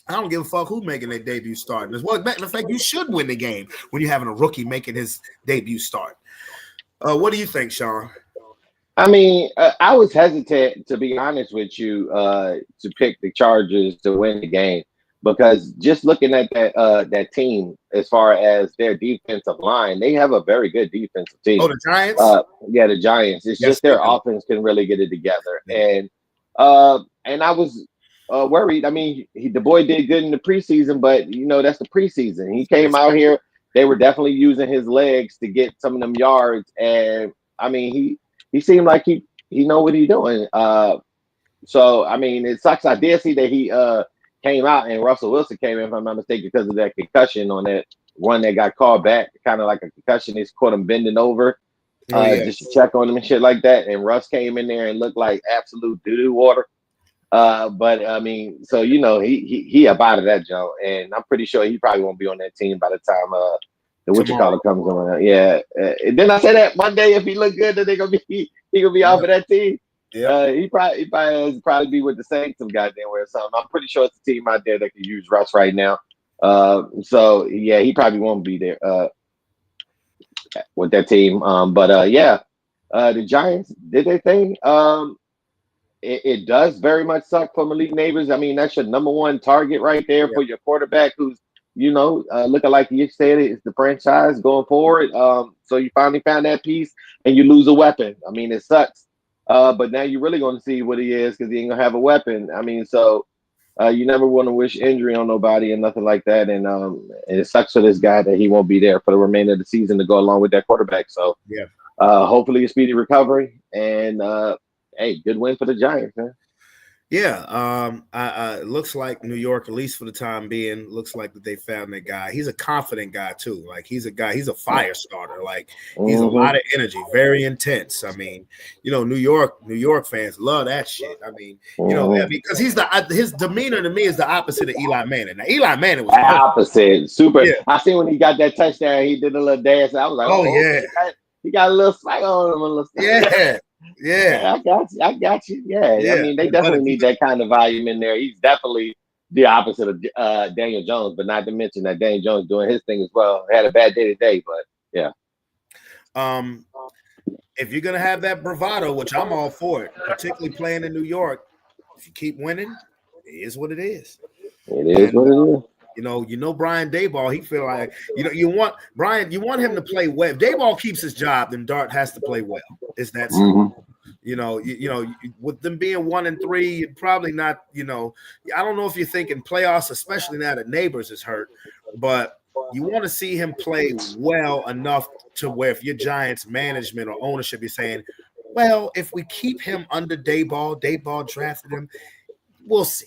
I don't give a fuck who's making their debut start. As well, matter of fact, you should win the game when you're having a rookie making his debut start. What do you think, Sean? I mean, I was hesitant, to be honest with you, to pick the Chargers to win the game. Because just looking at that team, as far as their defensive line, they have a very good defensive team. Oh, the Giants? Yeah, the Giants. It's just their offense can really get it together. And I was worried. I mean, the boy did good in the preseason, but that's the preseason. He came out here. They were definitely using his legs to get some of them yards, and I mean, he seemed like he know what he's doing. So I mean, it sucks. I did see that he came out and Russell Wilson came in, if I'm not mistaken, because of that concussion on that one that got called back, kind of like a concussion. He's caught him bending over just to check on him and shit like that. And Russ came in there and looked like absolute doo-doo water. But I mean, so he up out of that joint, and I'm pretty sure he probably won't be on that team by the time the whatchamacallit comes on. Yeah. And then I said that Monday, if he look good, then he gonna be off of that team. Yeah, he probably be with the Saints some goddamn way or something. I'm pretty sure it's a team out there that can use Russ right now. So yeah, he probably won't be there. with that team. The Giants did their thing. It does very much suck for Malik Neighbors. I mean, that's your number one target right there for your quarterback, who's looking like you said is the franchise going forward. So you finally found that piece, and you lose a weapon. I mean, it sucks. But now you're really going to see what he is because he ain't gonna have a weapon. I mean, so you never want to wish injury on nobody and nothing like that. And it sucks for this guy that he won't be there for the remainder of the season to go along with that quarterback. So hopefully a speedy recovery and hey, good win for the Giants, man. Yeah, it looks like New York, at least for the time being, looks like that they found that guy. He's a confident guy too. Like he's a fire starter. Like he's a lot of energy, very intense. I mean, New York fans love that shit. I mean, because his demeanor to me is the opposite of Eli Manning. Now Eli Manning was opposite, super. Yeah. I seen when he got that touchdown, he did a little dance. I was like, oh yeah, he got a little swag on him. Yeah, I got you. Yeah. I mean, they definitely need that kind of volume in there. He's definitely the opposite of Daniel Jones, but not to mention that Daniel Jones doing his thing as well. Had a bad day today, but yeah. If you're gonna have that bravado, which I'm all for it, particularly playing in New York, if you keep winning, it is what it is. It is what it is. Brian Daboll, he feel like you want him to play well. If Daboll keeps his job, then Dart has to play well. It's that simple. With them being 1-3, you'd probably not, I don't know if you're thinking playoffs, especially now that Neighbors is hurt, but you want to see him play well enough to where if your Giants management or ownership is saying, well, if we keep him under Daboll drafted him, we'll see.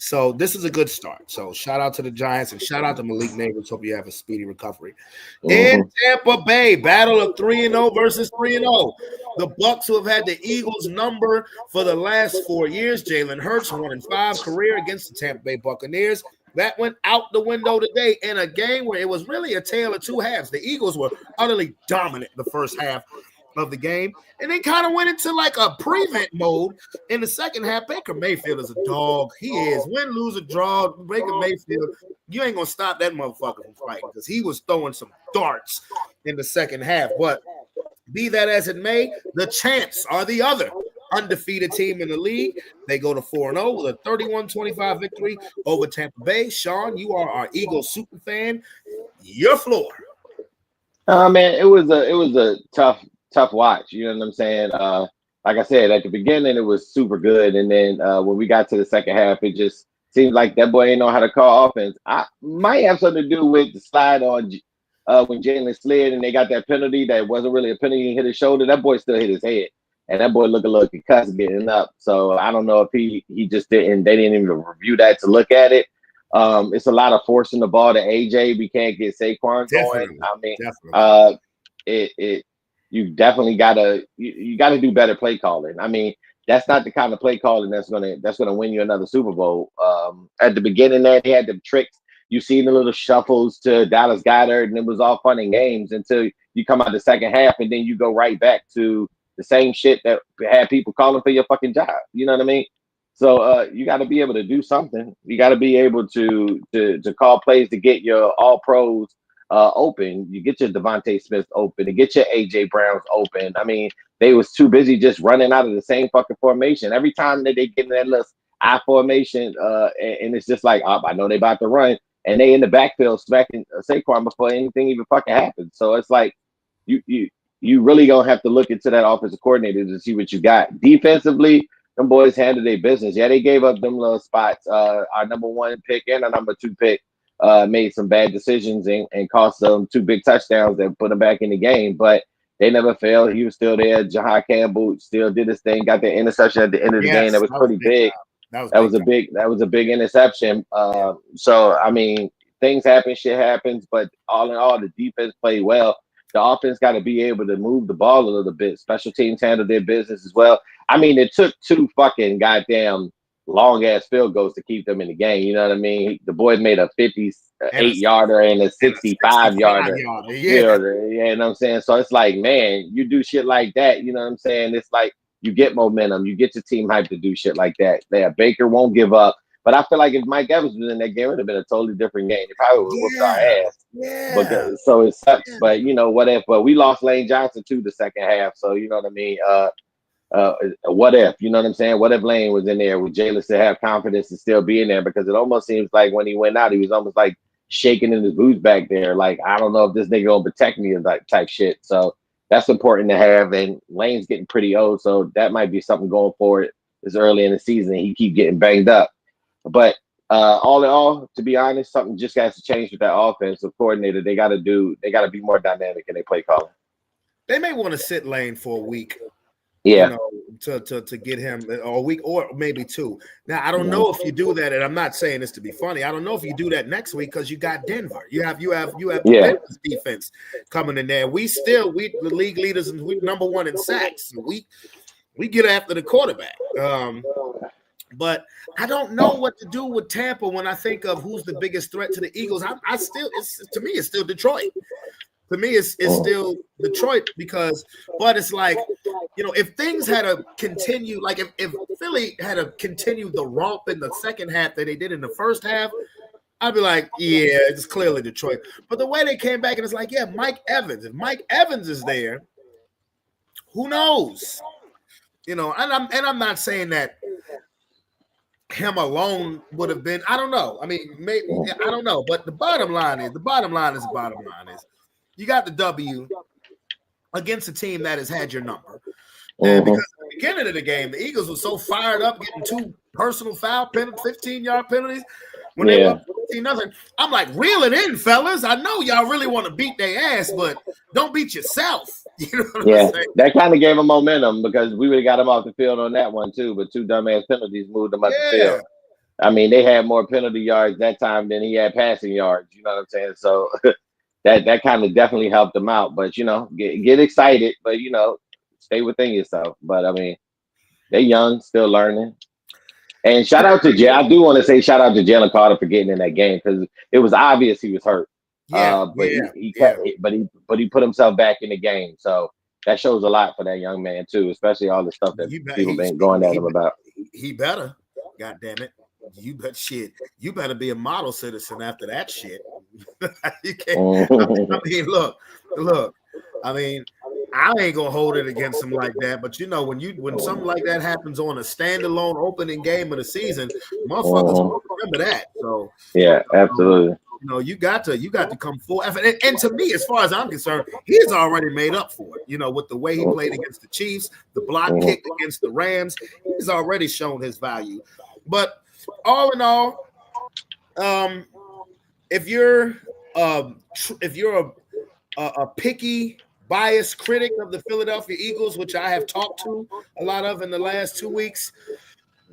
So this is a good start. So shout out to the Giants and shout out to Malik Neighbors. Hope you have a speedy recovery. In Tampa Bay, battle of 3-0 versus 3-0. The Bucs, who have had the Eagles number for the last 4 years. Jalen Hurts, 1-5 career against the Tampa Bay Buccaneers. That went out the window today in a game where it was really a tale of two halves. The Eagles were utterly dominant the first half of the game, and they kind of went into like a prevent mode in the second half. Baker Mayfield is a dog. He is. Win, lose, or draw, Baker Mayfield, you ain't gonna stop that motherfucker from fighting because he was throwing some darts in the second half. But be that as it may, the champs are the other undefeated team in the league. They go to 4-0 with a 31-25 victory over Tampa Bay. Sean, you are our Eagles super fan. Your floor. Man, it was a tough watch. You know what I'm saying? Like I said, at the beginning, it was super good. And then when we got to the second half, it just seemed like that boy ain't know how to call offense. I might have something to do with the slide on when Jalen slid and they got that penalty that wasn't really a penalty. He hit his shoulder. That boy still hit his head. And that boy looked a little concussed getting up. So I don't know if he just didn't. They didn't even review that to look at it. It's a lot of forcing the ball to AJ. We can't get Saquon going. I mean, you definitely gotta do better play calling. I mean, that's not the kind of play calling that's gonna win you another Super Bowl. At the beginning, there they had the tricks. You see the little shuffles to Dallas Goedert, and it was all fun and games until you come out the second half, and then you go right back to the same shit that had people calling for your fucking job. You know what I mean? So you got to be able to do something. You got to be able to call plays to get your all pros open. You get your Devontae Smith open, to get your AJ Browns open. I mean, they was too busy just running out of the same fucking formation. Every time that they get in that little I formation, and it's just like, I know they about to run, and they in the backfield smacking Saquon before anything even fucking happens. So it's like you really gonna have to look into that offensive coordinator to see what you got. Defensively, them boys handled their business. Yeah, they gave up them little spots. Our number 1 pick and our number 2 pick made some bad decisions and cost them 2 big touchdowns that put them back in the game. But they never failed. He was still there. Jahai Campbell still did his thing. Got the interception at the end of the game. That was pretty big. That was a big interception. So I mean, things happen, shit happens. But all in all, the defense played well. The offense got to be able to move the ball a little bit. Special teams handled their business as well. I mean, it took 2 fucking goddamn long-ass field goals to keep them in the game. You know what I mean? The boys made a 58-yarder and a 65-yarder. You know what I'm saying? So it's like, man, you do shit like that. You know what I'm saying? It's like you get momentum. You get your team hyped to do shit like that. Yeah, Baker won't give up. But I feel like if Mike Evans was in that game, it would have been a totally different game. They probably would have whooped our ass. Yeah. So it sucks. But what if? But we lost Lane Johnson too the second half. So you know what I mean. What if? You know what I'm saying? What if Lane was in there? Would Jalen still have confidence to still be in there? Because it almost seems like when he went out, he was almost like shaking in his boots back there. Like, I don't know if this nigga gonna protect me or that type shit. So that's important to have. And Lane's getting pretty old, so that might be something going forward. This early in the season, he keep getting banged up. But all in all, to be honest, something just has to change with that offensive coordinator. They got to be more dynamic in their play calling. They may want to sit Lane for a week. Yeah. To get him a week or maybe two. Now, I don't know if you do that, and I'm not saying this to be funny. I don't know if you do that next week because you got Denver. You have Denver's defense coming in there. We the league leaders, and we number one in sacks. We get after the quarterback. But I don't know what to do with Tampa when I think of who's the biggest threat to the Eagles. To me, it's still Detroit. To me, it's still Detroit but it's like, if things had to continue, like if Philly had to continue the romp in the second half that they did in the first half, I'd be like, yeah, it's clearly Detroit. But the way they came back and it's like, yeah, Mike Evans. If Mike Evans is there, who knows? And I'm not saying that him alone would have been. I don't know. I mean, maybe I don't know. But the bottom line is you got the W against a team that has had your number. And because at the beginning of the game, the Eagles were so fired up, getting 2 personal foul penalties, 15-yard penalties. When they were 14-0, I'm like, reel it in, fellas. I know y'all really want to beat their ass, but don't beat yourself. You know what I'm saying? That kind of gave them momentum because we would have got them off the field on that one too, but 2 dumbass penalties moved them up the field. I mean, they had more penalty yards that time than he had passing yards. You know what I'm saying? So that kind of definitely helped them out. But get excited, but stay within yourself. But I mean, they're young, still learning. And shout out to I do want to say shout out to Jalen Carter for getting in that game because it was obvious he was hurt. But he put himself back in the game. So that shows a lot for that young man too, especially all the stuff that people been going at him about. He better, God damn it. You better be a model citizen after that shit. You can't. I mean, look. I mean, I ain't gonna hold it against him like that. But when something like that happens on a standalone opening game of the season, motherfuckers will remember that. So yeah, absolutely. You got to come forward. And to me, as far as I'm concerned, he's already made up for it. With the way he played against the Chiefs, the block kick against the Rams, he's already shown his value. But all in all, if you're a picky, biased critic of the Philadelphia Eagles, which I have talked to a lot of in the last 2 weeks,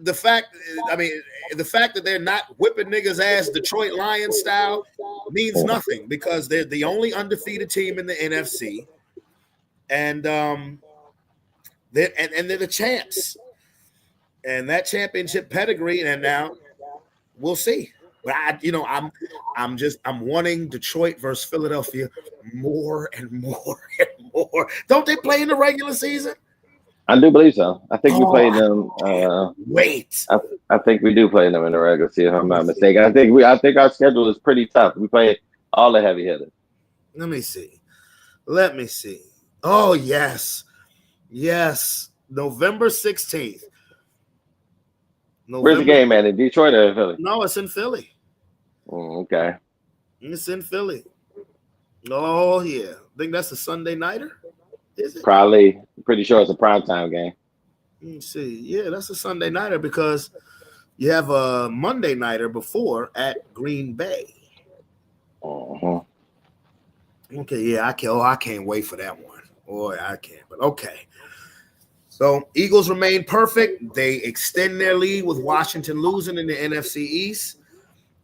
the fact that they're not whipping niggas ass Detroit Lions style means nothing because they're the only undefeated team in the NFC, and they're the champs, and that championship pedigree. And now we'll see. But I'm wanting Detroit versus Philadelphia more and more and more. Don't they play in the regular season? I do believe so. I think we played them. I think we do play them in the regular season, if I'm not mistaken. I think our schedule is pretty tough. We play all the heavy hitters. Let me see. Oh, yes. November 16th. Where's the game at? In Detroit or in Philly? No, it's in Philly. Okay. It's in Philly. Oh, yeah. I think that's a Sunday nighter. Is it? Probably. I'm pretty sure it's a primetime game. Let me see. Yeah, that's a Sunday nighter because you have a Monday nighter before at Green Bay. Okay, yeah, I can't wait for that one. Boy, I can't. But okay. So Eagles remain perfect. They extend their lead with Washington losing in the NFC East.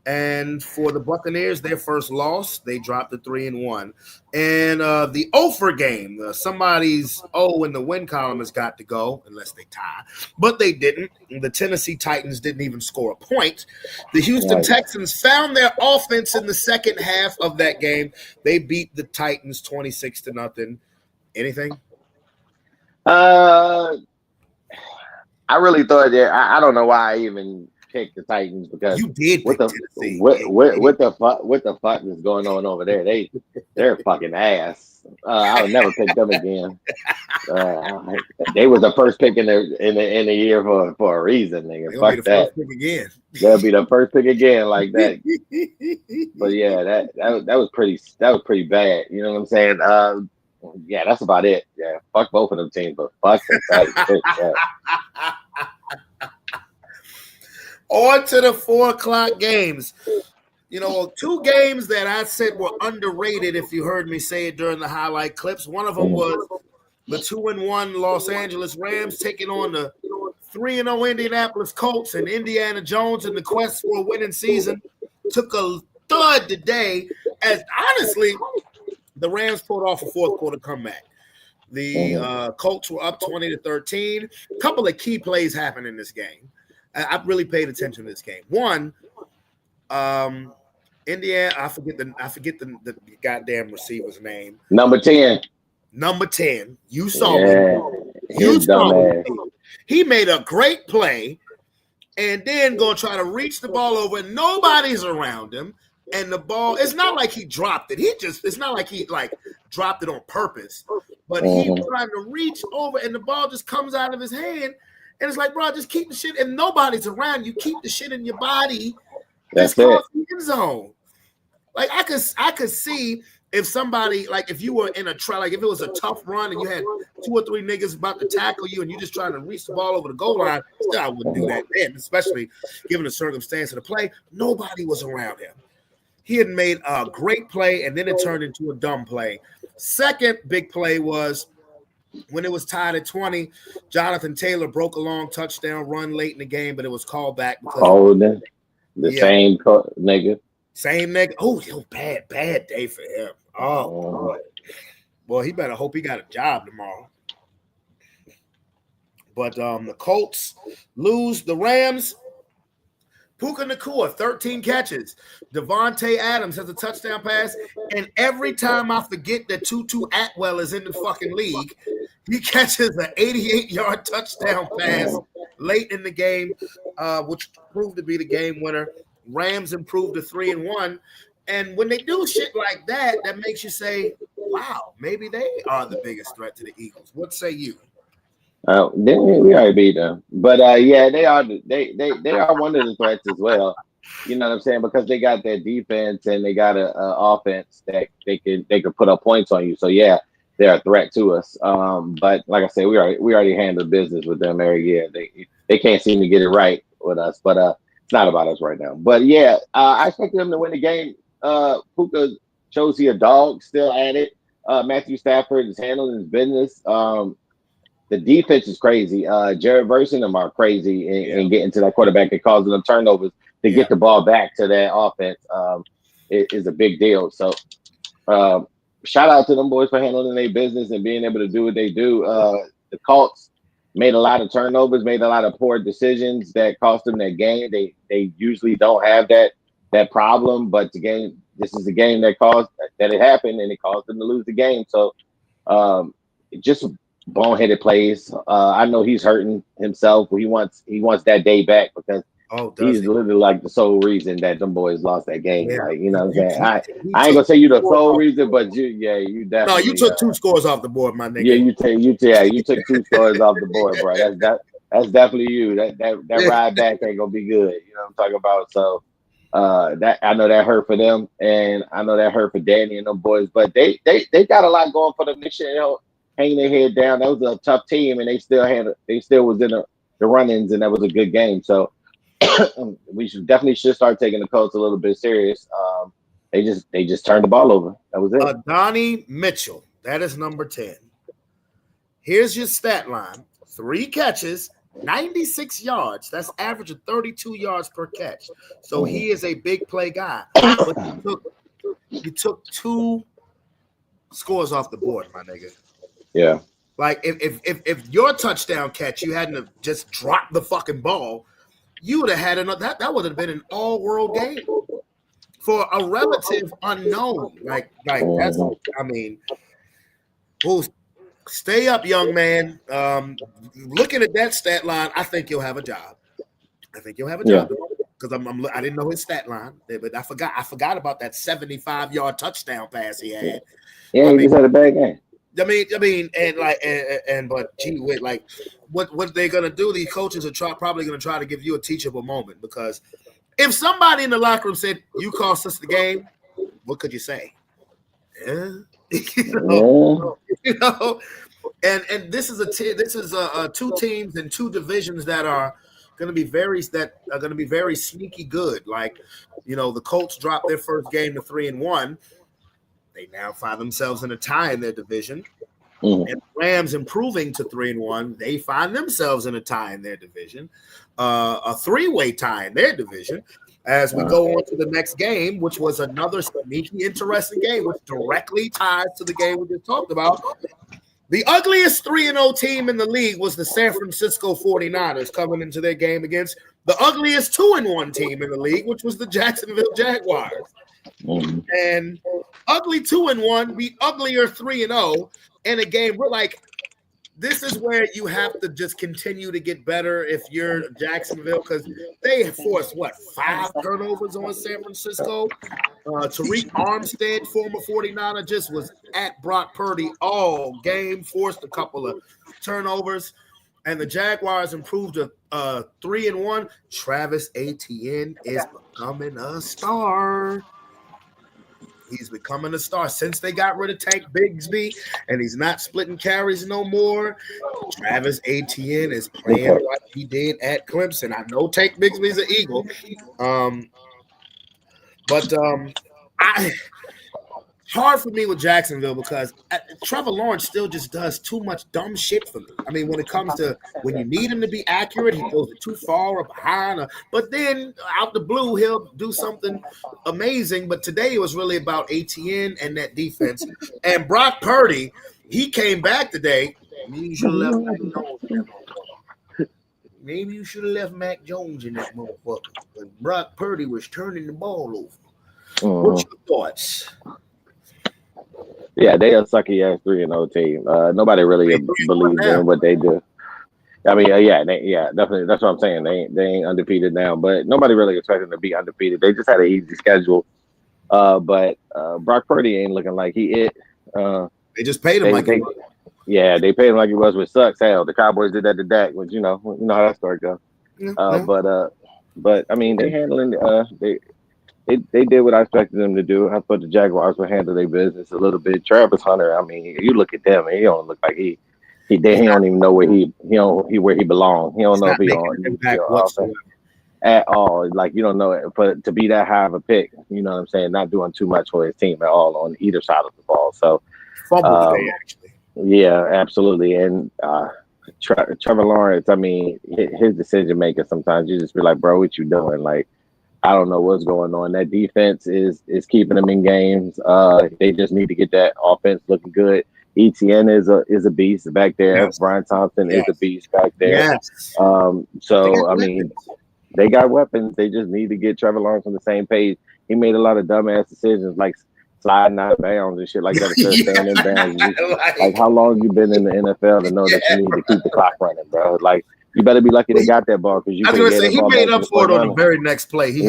And for the Buccaneers, their first loss, they dropped to 3-1. And the Ofer game, somebody's in the win column has got to go, unless they tie. But they didn't. The Tennessee Titans didn't even score a point. The Houston Texans found their offense in the second half of that game. They beat the Titans 26-0. Anything? I really thought that I don't know why I even pick the Titans because you did what pick the Tennessee. what the fuck is going on over there? They're fucking ass. I would never pick them again. They was the first pick in the year for a reason, nigga. They'll be Fuck the that. first pick again. They'll be the first pick again like that. But yeah, that was pretty bad. You know what I'm saying? Yeah, that's about it. Yeah, fuck both of them teams, but fuck the Titans. Yeah. On to the 4:00 games. You know, two games that I said were underrated, if you heard me say it during the highlight clips. One of them was the 2-1 Los Angeles Rams taking on the 3-0 Indianapolis Colts, and Indiana Jones in the quest for a winning season took a thud today. As honestly, the Rams pulled off a fourth quarter comeback. The Colts were up 20-13. A couple of key plays happened in this game. I really paid attention to this game. One, Indiana. I forget the goddamn receiver's name. Number 10. You saw him. You saw him. He made a great play, and then gonna try to reach the ball over, and nobody's around him. And the ball, it's not like he dropped it. It's not like he like dropped it on purpose, but he trying to reach over, and the ball just comes out of his hand. And it's like, bro, just keep the shit. If nobody's around, you keep the shit in your body. That's cross the end zone. Like I could see if somebody, like if you were in a try, like if it was a tough run and you had 2 or 3 niggas about to tackle you and you just trying to reach the ball over the goal line, still I wouldn't do that then, especially given the circumstance of the play. Nobody was around him. He had made a great play, and then it turned into a dumb play. Second big play was when it was tied at 20, Jonathan Taylor broke a long touchdown run late in the game, but it was called back. Same nigga. Same nigga. Oh, bad day for him. Oh, boy, he better hope he got a job tomorrow. But the Colts lose. The Rams, Puka Nacua, 13 catches. Devontae Adams has a touchdown pass. And every time I forget that Tutu Atwell is in the fucking league, he catches an 88-yard touchdown pass late in the game, which proved to be the game winner. Rams improved to 3-1. And when they do shit like that, that makes you say, wow, maybe they are the biggest threat to the Eagles. What say you? We already beat them, but yeah, they are. They are one of the threats as well. You know what I'm saying? Because they got their defense and they got a offense that they could put up points on you. So yeah, they're a threat to us. But like I said, we already handled business with them every year. They can't seem to get it right with us, but it's not about us right now. But yeah, I expect them to win the game. Puka shows he a dog still at it. Matthew Stafford is handling his business. The defense is crazy. Jared Verse and them are crazy in getting to that quarterback and causing them turnovers to get the ball back to that offense. It is a big deal. So shout out to them boys for handling their business and being able to do what they do. The Colts made a lot of turnovers, made a lot of poor decisions that cost them that game. They usually don't have that problem, but this is the game that it happened, and it caused them to lose the game. So just boneheaded plays. I know he's hurting himself. He wants that day back because he's literally like the sole reason that them boys lost that game. Yeah. Like, you know what I'm saying? I ain't gonna say you the sole reason, but you definitely. No, you took 2 scores off the board, my nigga. Yeah, you took 2 scores off the board, bro. That's definitely you. That ride back ain't gonna be good. You know what I'm talking about? So that I know that hurt for them, and I know that hurt for Danny and them boys. But they got a lot going for them this year. You know, hanging their head down. That was a tough team, and they still was in the run-ins, and that was a good game. So we should start taking the Colts a little bit serious. They just turned the ball over. That was it. Donnie Mitchell, that is number 10. Here's your stat line: 3 catches, 96 yards. That's average of 32 yards per catch. So he is a big play guy. But you took 2 scores off the board, my nigga. Yeah. Like if your touchdown catch, you hadn't have just dropped the fucking ball, you would have had another. That would have been an all-world game for a relative unknown. Like that's. I mean, stay up, young man. Looking at that stat line, I think you'll have a job. Yeah. because I didn't know his stat line, but I forgot about that 75-yard touchdown pass he had. Yeah, he just had a bad game. I mean, but gee, wait, like, what they're gonna do? These coaches are probably gonna try to give you a teachable moment, because if somebody in the locker room said you cost us the game, what could you say? Yeah, you know. And this is two teams and two divisions that are going to be very sneaky good. Like, you know, the Colts dropped their first game to 3-1. They now find themselves in a tie in their division. And the Rams improving to 3-1. They find themselves in a tie in their division, a three-way tie in their division. As we go on to the next game, which was another sneaky, interesting game, which directly ties to the game we just talked about. The ugliest 3-0 team in the league was the San Francisco 49ers coming into their game against the ugliest 2-1 team in the league, which was the Jacksonville Jaguars. And ugly 2-1 beat uglier 3-0 in a game. We're like, this is where you have to just continue to get better if you're Jacksonville, because they forced 5 turnovers on San Francisco. Tariq Armstead, former 49er, just was at Brock Purdy all game, forced a couple of turnovers, and the Jaguars improved to 3-1. Travis Etienne is becoming a star. He's becoming a star since they got rid of Tank Bigsby, and he's not splitting carries no more. Travis Etienne is playing like he did at Clemson. I know Tank Bigsby's an Eagle, but hard for me with Jacksonville because Trevor Lawrence still just does too much dumb shit for me. I mean, when it comes to when you need him to be accurate, he goes too far or behind. But then out the blue, he'll do something amazing. But today it was really about Etienne and that defense. And Brock Purdy, he came back today. Maybe you should have left Mac Jones in that motherfucker. Maybe you should have left Mac Jones in that motherfucker. But Brock Purdy was turning the ball over. What's your thoughts? Yeah, they a sucky ass 3-0 team. Nobody really believes in what they do. I mean, definitely. That's what I'm saying. They ain't undefeated now, but nobody really expected them to be undefeated. They just had an easy schedule. But Brock Purdy ain't looking like he it. They just paid him they paid him like he was, which sucks. Hell, the Cowboys did that to Dak, which you know how that story goes. But I mean, they handling They did what I expected them to do. I thought the Jaguars would handle their business a little bit. Travis Hunter, I mean, you look at them, and he don't look like he don't even know where he belongs. He don't know if he on impact whatsoever at all. Like, you don't know it, but to be that high of a pick, you know what I'm saying, not doing too much for his team at all on either side of the ball. So fumble today, actually. Yeah, absolutely. And Trevor Lawrence, I mean, his decision making sometimes you just be like, bro, what you doing? Like, I don't know what's going on. That defense is keeping them in games. They just need to get that offense looking good. Etienne is a beast back there. Yes. Brian Thompson is a beast back there. Yes. So I mean, they got weapons. They just need to get Trevor Lawrence on the same page. He made a lot of dumbass decisions like sliding out of bounds and shit like that. Staying in bounds. Like, how long you been in the NFL to know that you need to keep the clock running, bro? Like, you better be lucky they got that ball because you. I was going to say he made up for it on the very next play. He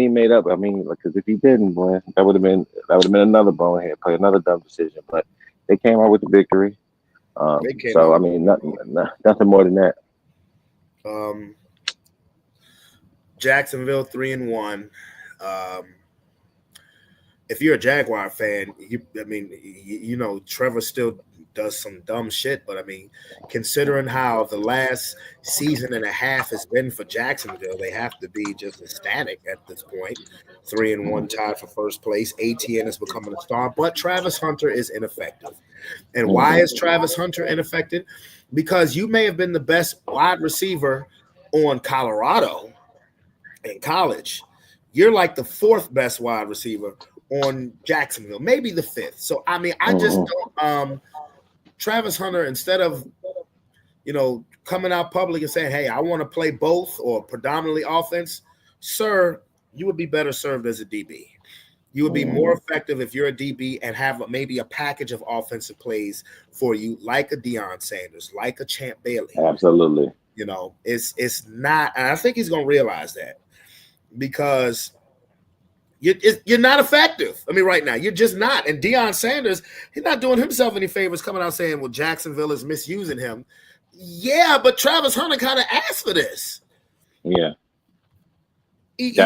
made up. I mean, because if he didn't, boy, that would have been another bonehead play, another dumb decision. But they came out with the victory. So I mean, nothing more than that. Jacksonville 3-1. If you're a Jaguar fan, you know Trevor still does some dumb shit, but I mean, considering how the last season and a half has been for Jacksonville, they have to be just ecstatic at this point. 3-1 tied for first place. ATN is becoming a star, but Travis Hunter is ineffective. And why is Travis Hunter ineffective? Because you may have been the best wide receiver on Colorado in college. You're like the fourth best wide receiver on Jacksonville, maybe the fifth. So I mean, I just don't. Travis Hunter, instead of coming out public and saying, "Hey, I want to play both or predominantly offense," sir, you would be better served as a DB. You would be more effective if you're a DB and have maybe a package of offensive plays for you, like a Deion Sanders, like a Champ Bailey. Absolutely. It's not, and I think he's going to realize that. because you're not effective. I mean, right now, you're just not. And Deion Sanders, he's not doing himself any favors coming out saying, well, Jacksonville is misusing him. Yeah, but Travis Hunter kind of asked for this. Yeah. He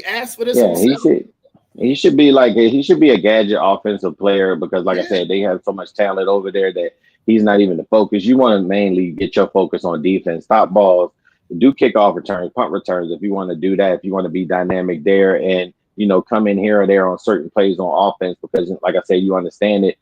asked for this himself. He should be a gadget offensive player because, like I said, they have so much talent over there that he's not even the focus. You want to mainly get your focus on defense, stop balls, do kickoff returns, punt returns if you want to do that, if you want to be dynamic there and, come in here or there on certain plays on offense because, like I said, you understand it.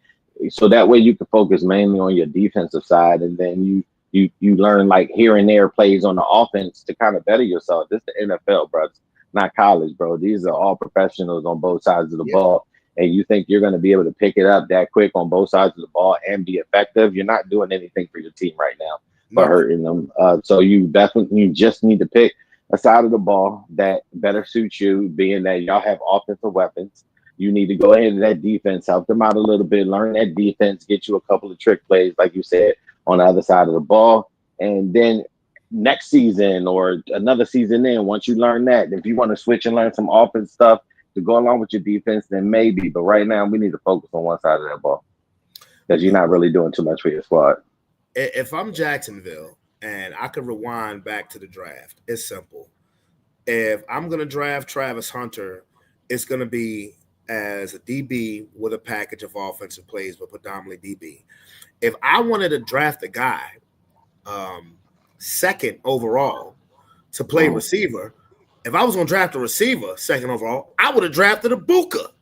So that way you can focus mainly on your defensive side and then you learn like here and there plays on the offense to kind of better yourself. This is the NFL, bro. It's not college, bro. These are all professionals on both sides of the ball. And you think you're going to be able to pick it up that quick on both sides of the ball and be effective. You're not doing anything for your team right now by hurting them. So you just need to pick a side of the ball that better suits you, being that y'all have offensive weapons. You need to go ahead and that defense, help them out a little bit, learn that defense, get you a couple of trick plays, like you said, on the other side of the ball. And then next season or another season in, once you learn that, if you want to switch and learn some offense stuff to go along with your defense, then maybe. But right now, we need to focus on one side of that ball because you're not really doing too much for your squad. If I'm Jacksonville and I could rewind back to the draft, it's simple. If I'm going to draft Travis Hunter, it's going to be as a DB with a package of offensive plays, but predominantly DB. If I wanted to draft a guy second overall to play receiver, if I was going to draft a receiver second overall, I would have drafted Ibuka.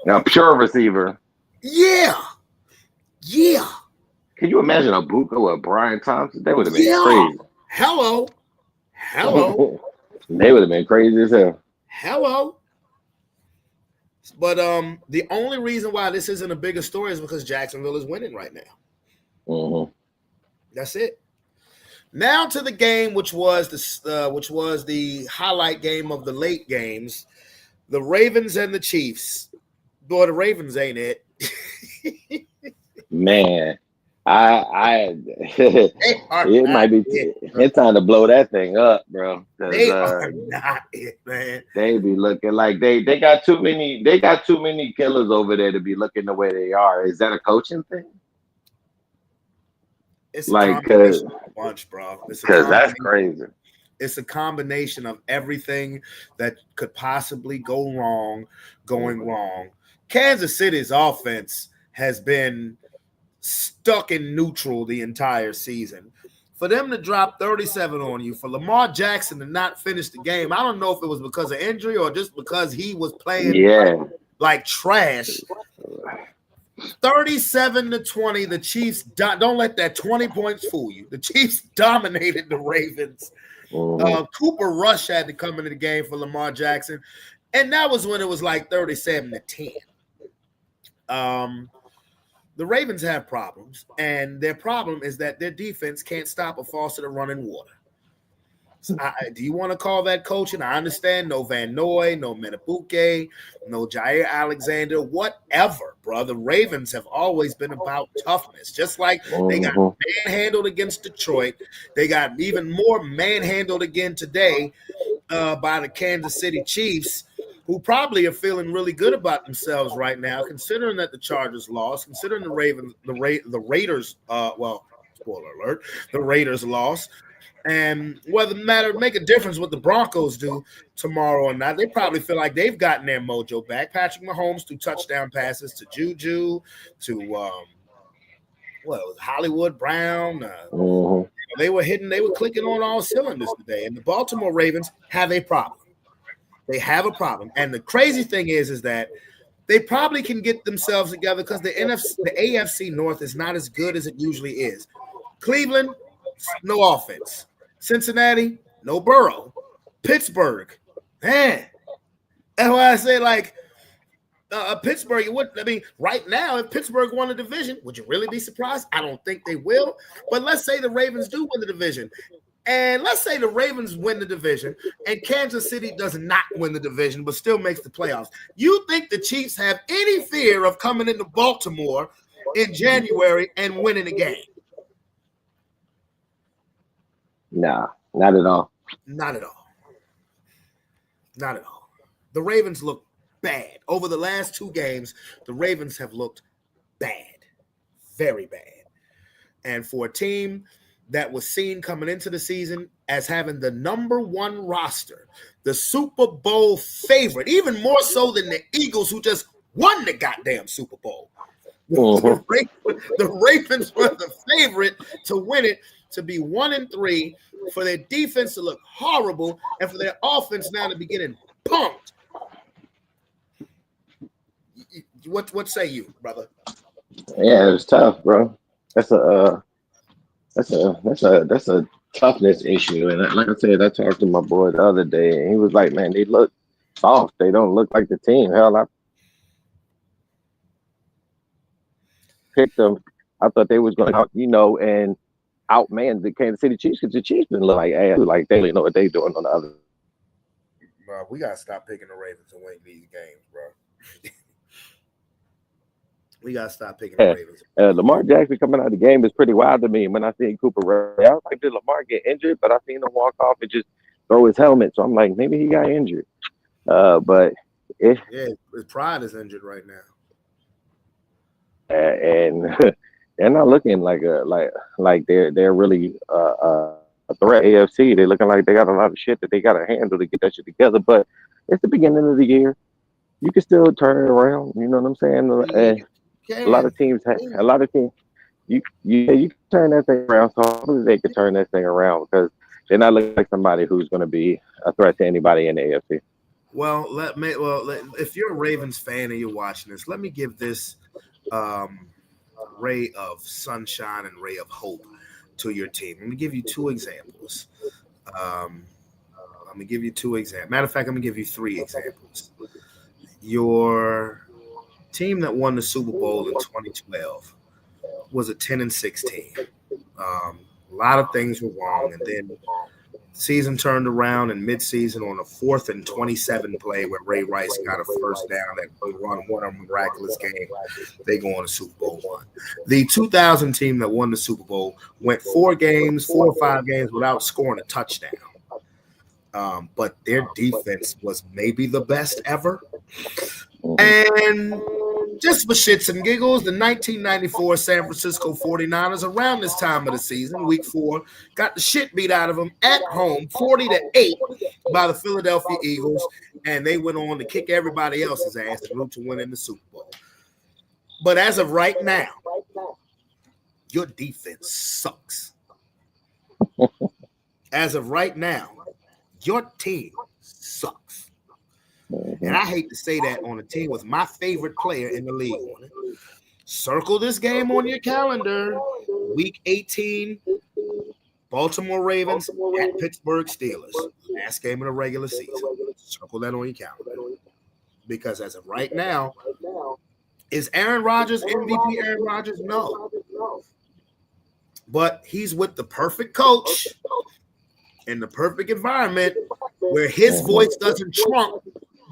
A pure receiver. Yeah. Can you imagine Ibuka with Brian Thompson? They would have been crazy. Hello. They would have been crazy as hell. Hello. But the only reason why this isn't a bigger story is because Jacksonville is winning right now. That's it. Now to the game, which was the highlight game of the late games, the Ravens and the Chiefs. Boy, the Ravens ain't it. Man, it might be it's time to blow that thing up, bro. They are not it, man. They be looking like they got too many killers over there to be looking the way they are. Is that a coaching thing? It's like a bunch, bro. Because that's crazy. It's a combination of everything that could possibly go wrong, going wrong. Kansas City's offense has been stuck in neutral the entire season. For them to drop 37 on you, for Lamar Jackson to not finish the game, I don't know if it was because of injury or just because he was playing like trash. 37-20, the Chiefs don't let that 20 points fool you. The Chiefs dominated the Ravens. Cooper Rush had to come into the game for Lamar Jackson, and that was when it was like 37-10. The Ravens have problems, and their problem is that their defense can't stop a faucet of running water. So do you want to call that coaching? I understand. No Van Noy, no Menabuke, no Jair Alexander, whatever, bro. The Ravens have always been about toughness. Just like they got manhandled against Detroit, they got even more manhandled again today by the Kansas City Chiefs, who probably are feeling really good about themselves right now, considering that the Chargers lost, considering the Raiders, spoiler alert, the Raiders lost. And whether make a difference what the Broncos do tomorrow or not, they probably feel like they've gotten their mojo back. Patrick Mahomes threw touchdown passes to Juju, to Hollywood Brown. They were clicking on all cylinders today. And the Baltimore Ravens have a problem. They have a problem. And the crazy thing is that they probably can get themselves together because the AFC North is not as good as it usually is. Cleveland, no offense. Cincinnati, no Burrow. Pittsburgh, man. That's why I say, like, Pittsburgh, right now, if Pittsburgh won the division, would you really be surprised? I don't think they will. But let's say the Ravens do win the division. And let's say the Ravens win the division and Kansas City does not win the division but still makes the playoffs. You think the Chiefs have any fear of coming into Baltimore in January and winning a game? Nah. Not at all. Not at all. Not at all. The Ravens look bad. Over the last 2 games, the Ravens have looked bad. Very bad. And for a team that was seen coming into the season as having the number 1 roster, the Super Bowl favorite, even more so than the Eagles who just won the goddamn Super Bowl. The Ravens were the favorite to win it, to be 1-3, for their defense to look horrible, and for their offense now to be getting pumped. What say you, brother? Yeah, it's tough, bro. That's a toughness issue. And like I said, I talked to my boy the other day, and he was like, "Man, they look soft. They don't look like the team." Hell, I picked them. I thought they was going to, and outman the Kansas City Chiefs, because the Chiefs didn't look like ass. Like they didn't know what they doing on the other. Bro, we gotta stop picking the Ravens to win these games, bro. We gotta stop picking the Ravens. Lamar Jackson coming out of the game is pretty wild to me. When I seen Cooper Rush, I was like, did Lamar get injured? But I seen him walk off and just throw his helmet. So I'm like, maybe he got injured. But his pride is injured right now. And they're not looking like they're really a threat. AFC, they're looking like they got a lot of shit that they got to handle to get that shit together. But it's the beginning of the year. You can still turn it around. You know what I'm saying? A lot of teams, you can turn that thing around. So hopefully they can turn that thing around, because they're not looking like somebody who's going to be a threat to anybody in the AFC. Well, if you're a Ravens fan and you're watching this, let me give this ray of sunshine and ray of hope to your team. Let me give you 2 examples. Matter of fact, I'm gonna give you 3 examples. Your team that won the Super Bowl in 2012 was a 10-6 team. A lot of things were wrong, and then season turned around in midseason on a 4th and 27 play where Ray Rice got a first down that won a miraculous game. They go on a Super Bowl run. The 2000 team that won the Super Bowl went 4 or 5 games without scoring a touchdown. But their defense was maybe the best ever. And just for shits and giggles, the 1994 San Francisco 49ers, around this time of the season, week 4, got the shit beat out of them at home, 40-8 by the Philadelphia Eagles, and they went on to kick everybody else's ass and root to win in the Super Bowl. But as of right now, your defense sucks. As of right now, your team sucks. And I hate to say that on a team with my favorite player in the league on it. Circle this game on your calendar. Week 18, Baltimore Ravens at Pittsburgh Steelers. Last game of the regular season. Circle that on your calendar. Because as of right now, is Aaron Rodgers MVP Aaron Rodgers? No. But he's with the perfect coach in the perfect environment where his voice doesn't trump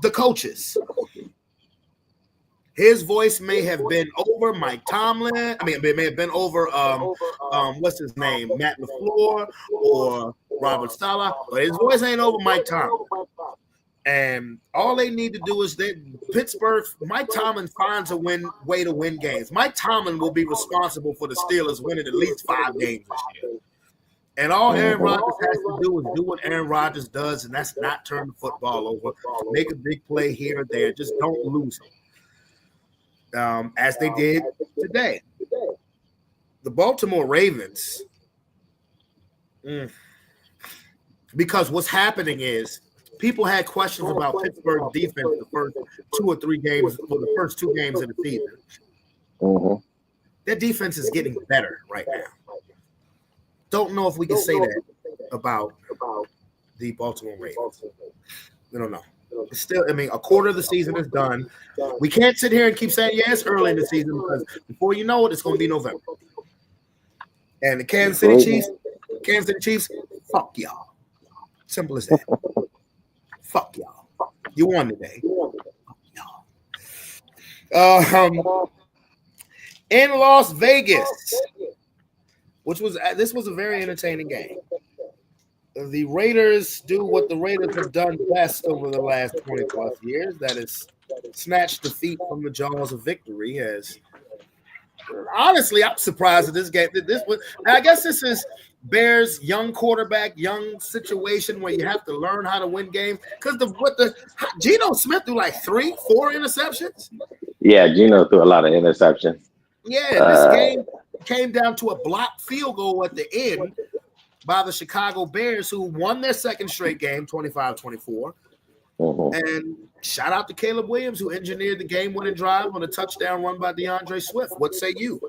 the coaches. His voice may have been over Mike Tomlin. It may have been over what's his name, Matt LaFleur or Robert Saleh, but his voice ain't over Mike Tomlin. And all they need to do is Pittsburgh. Mike Tomlin finds a way to win games. Mike Tomlin will be responsible for the Steelers winning at least 5 games this year. And all Aaron Rodgers has to do is do what Aaron Rodgers does, and that's not turn the football over, make a big play here or there. Just don't lose them, as they did today. The Baltimore Ravens, because what's happening is people had questions about Pittsburgh's defense the first 2 or 3 games, or the first 2 games of the season. Mm-hmm. Their defense is getting better right now. Don't know if we can say that about the Baltimore Ravens. We don't know. It's still, a quarter of the season is done. We can't sit here and keep saying, yeah, it's early in the season, because before you know it, it's going to be November. And the Kansas City Chiefs, fuck y'all. Simple as that. Fuck y'all. You won today. Fuck y'all. In Las Vegas, this was a very entertaining game. the Raiders do what the Raiders have done best over the last 20 plus years. That is snatch defeat from the jaws of victory. As honestly, I'm surprised at this game. I guess this is Bears young quarterback, young situation where you have to learn how to win games. Because Geno Smith threw like 3-4 interceptions. Yeah, Geno threw a lot of interceptions. Yeah, this game came down to a blocked field goal at the end by the Chicago Bears, who won their second straight game, 25-24. And shout out to Caleb Williams, who engineered the game-winning drive on a touchdown run by DeAndre Swift. What say you?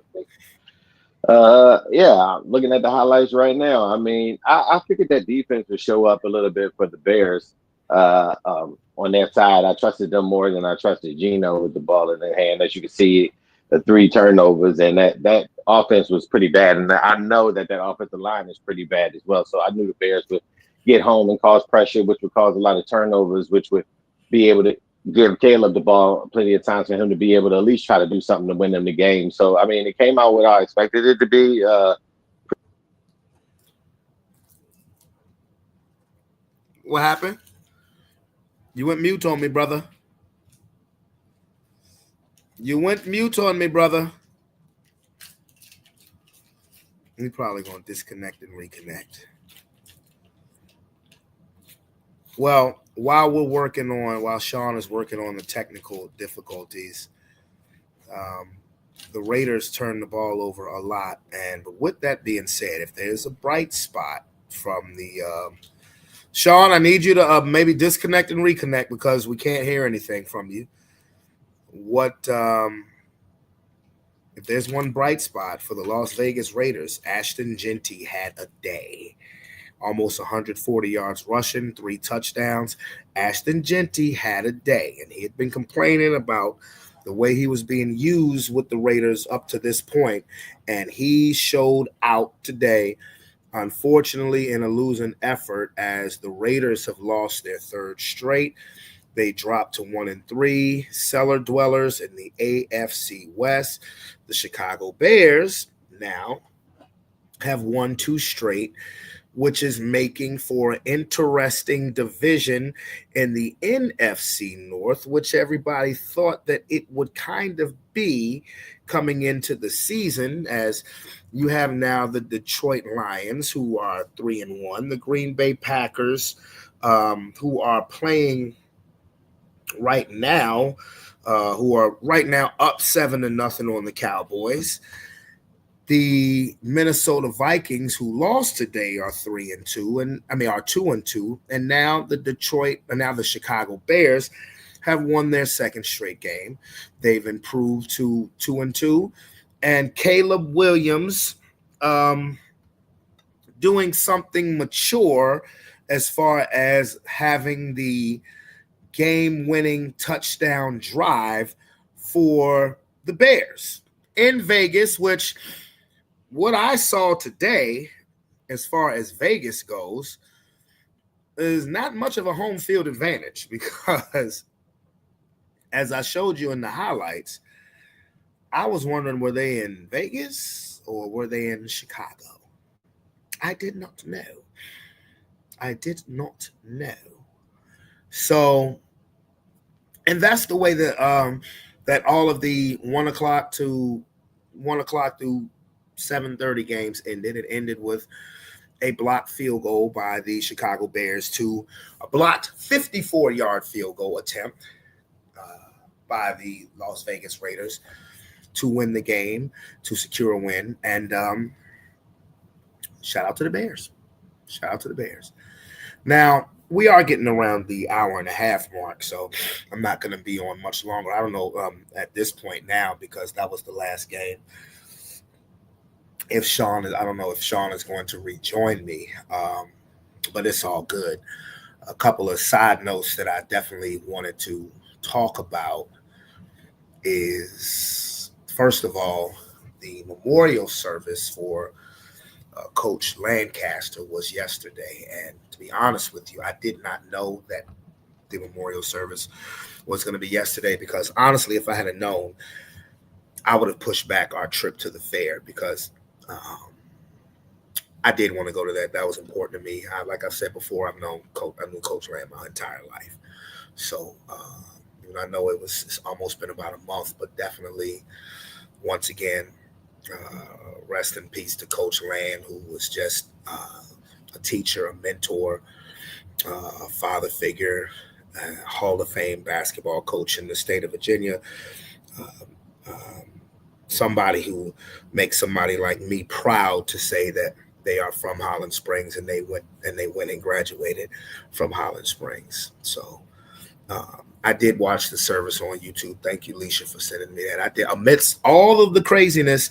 Yeah, looking at the highlights right now. I mean, I figured that defense would show up a little bit for the Bears on their side. I trusted them more than I trusted Geno with the ball in their hand. As you can see, the 3 turnovers, and that offense was pretty bad. And I know that offensive line is pretty bad as well. So I knew the Bears would get home and cause pressure, which would cause a lot of turnovers, which would be able to give Caleb the ball plenty of times for him to be able to at least try to do something to win them the game. So, I mean, it came out what I expected it to be. What happened? You went mute on me, brother. You went mute on me, brother. We probably going to disconnect and reconnect. Well, while Sean is working on the technical difficulties, the Raiders turned the ball over a lot. But with that being said, if there's a bright spot from the Sean, I need you to maybe disconnect and reconnect because we can't hear anything from you. If there's one bright spot for the Las Vegas Raiders, Ashton Jeanty had a day. Almost 140 yards rushing, 3 touchdowns. Ashton Jeanty had a day, and he had been complaining about the way he was being used with the Raiders up to this point, and he showed out today, unfortunately, in a losing effort as the Raiders have lost their 3rd straight. They dropped to 1-3, cellar dwellers in the AFC West. The Chicago Bears now have won 2 straight, which is making for an interesting division in the NFC North, which everybody thought that it would kind of be coming into the season, as you have now the Detroit Lions, who are 3-1, the Green Bay Packers, who are playing right now, who are right now up 7-0 on the Cowboys. The Minnesota Vikings, who lost today, are 3-2, are 2-2, and now the Chicago Bears have won their 2nd straight game. They've improved to 2-2, and Caleb Williams doing something mature as far as having the game-winning touchdown drive for the Bears in Vegas, which what I saw today, as far as Vegas goes, is not much of a home field advantage because, as I showed you in the highlights, I was wondering, were they in Vegas or were they in Chicago? I did not know. So, and that's the way that that all of the 1 o'clock through 7:30 games ended. It ended with a blocked field goal by the Chicago Bears to a blocked 54-yard field goal attempt by the Las Vegas Raiders to win the game, to secure a win. And shout out to the Bears. Now, we are getting around the hour and a half mark, so I'm not going to be on much longer. I don't know at this point now, because that was the last game. I don't know if Sean is going to rejoin me, but it's all good. A couple of side notes that I definitely wanted to talk about is, first of all, the memorial service for Coach Lancaster was yesterday. And to be honest with you, I did not know that the memorial service was going to be yesterday, because honestly, if I had known, I would have pushed back our trip to the fair, because I did want to go to that. That was important to me. Like I said before, I knew Coach Land my entire life. So I know it's almost been about a month, but definitely, once again, rest in peace to Coach Land, who was just a teacher, a mentor, a father figure, Hall of Fame basketball coach in the state of Virginia. Somebody who makes somebody like me proud to say that they are from Holland Springs, and they went and graduated from Holland Springs. So I did watch the service on YouTube. Thank you, Leisha, for sending me that. I did, amidst all of the craziness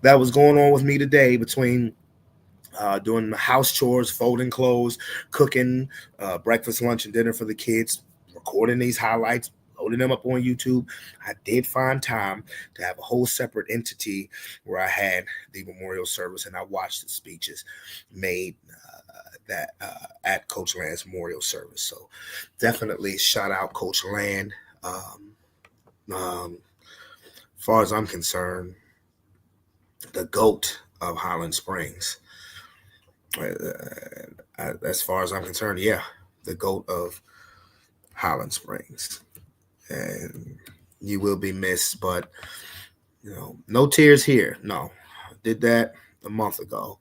that was going on with me today, between doing house chores, folding clothes, cooking breakfast, lunch, and dinner for the kids, recording these highlights, loading them up on YouTube, I did find time to have a whole separate entity where I had the memorial service, and I watched the speeches made at Coach Land's memorial service. So definitely shout out Coach Land. As far as I'm concerned, the GOAT of Holland Springs. As far as I'm concerned, yeah, the GOAT of Holland Springs. And you will be missed, but no tears here. No, I did that a month ago.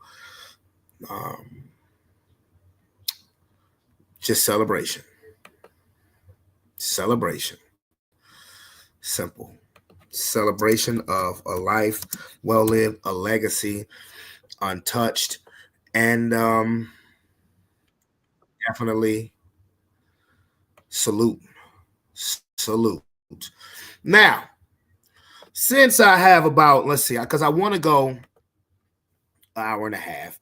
Just celebration. Simple. Celebration of a life well lived, a legacy untouched, and definitely salute. Now, since I have about, let's see, because I want to go an hour and a half.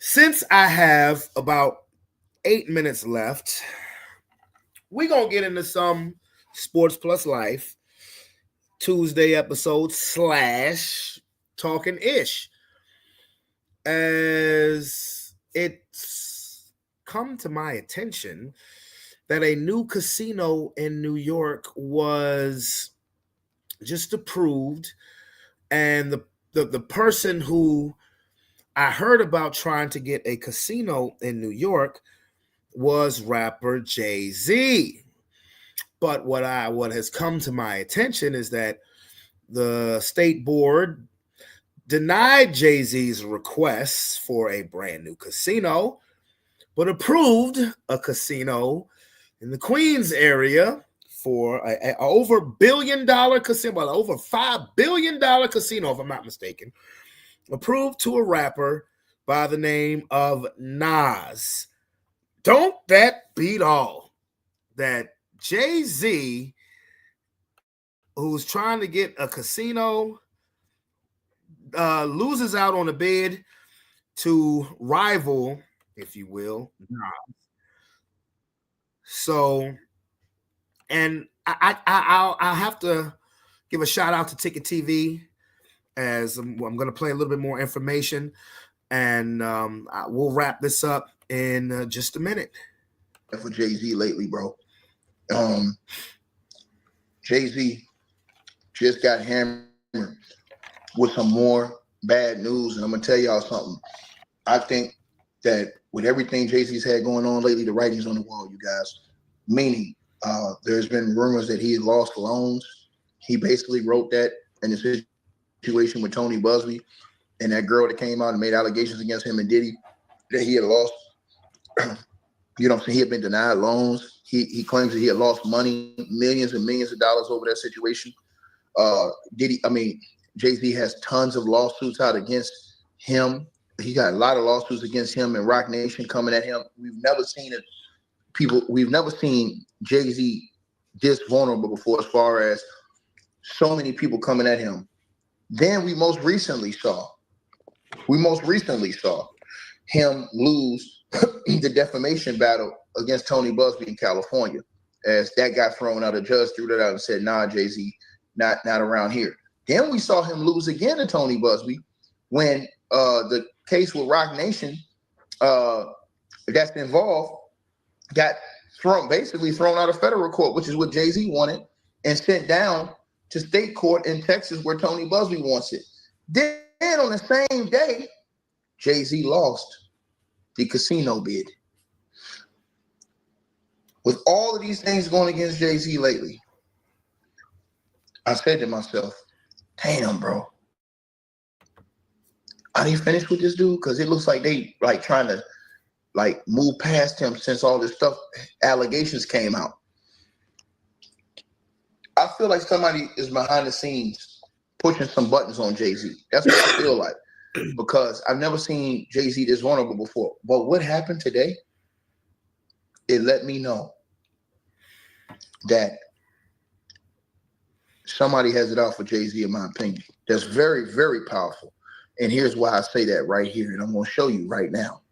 Since I have about 8 minutes left, we're going to get into some Sports Plus Life Tuesday episode / Talking Ish. As it's come to my attention that a new casino in New York was just approved, and the person who I heard about trying to get a casino in New York was rapper Jay-Z. But what has come to my attention is that the state board denied Jay-Z's requests for a brand new casino, but approved a casino in the Queens area for a over $1 billion casino, over $5 billion casino, if I'm not mistaken, approved to a rapper by the name of Nas. Don't that beat all? That Jay-Z, who's trying to get a casino, loses out on a bid to rival, if you will, Nas. So, and I'll have to give a shout out to Ticket TV, as I'm going to play a little bit more information, and we'll wrap this up in just a minute. For Jay-Z lately, bro. Jay-Z just got hammered with some more bad news, and I'm going to tell y'all something. I think that with everything Jay-Z's had going on lately, the writing's on the wall, you guys. Meaning, there's been rumors that he had lost loans. He basically wrote that in the situation with Tony Busby and that girl that came out and made allegations against him and Diddy, that he had lost, he had been denied loans. He claims that he had lost money, millions and millions of dollars over that situation. Jay-Z has tons of lawsuits out against him. He got a lot of lawsuits against him and Roc Nation coming at him. We've never seen Jay-Z this vulnerable before, as far as so many people coming at him. Then we most recently saw him lose the defamation battle against Tony Busby in California, as that got thrown out. A judge threw that out and said, nah, Jay-Z, not around here. Then we saw him lose again to Tony Busby when the case with Roc Nation that's involved got thrown out of federal court, which is what Jay-Z wanted, and sent down to state court in Texas where Tony Busby wants it. Then on the same day, Jay-Z lost the casino bid. With all of these things going against Jay-Z lately, I said to myself, damn, bro. Are they finished with this dude? Because it looks like they like trying to like move past him since all this stuff, allegations came out. I feel like somebody is behind the scenes pushing some buttons on Jay-Z. That's what I feel like. Because I've never seen Jay-Z this vulnerable before. But what happened today, it let me know that somebody has it out for Jay-Z, in my opinion. That's very, very powerful. And here's why I say that right here, and I'm going to show you right now.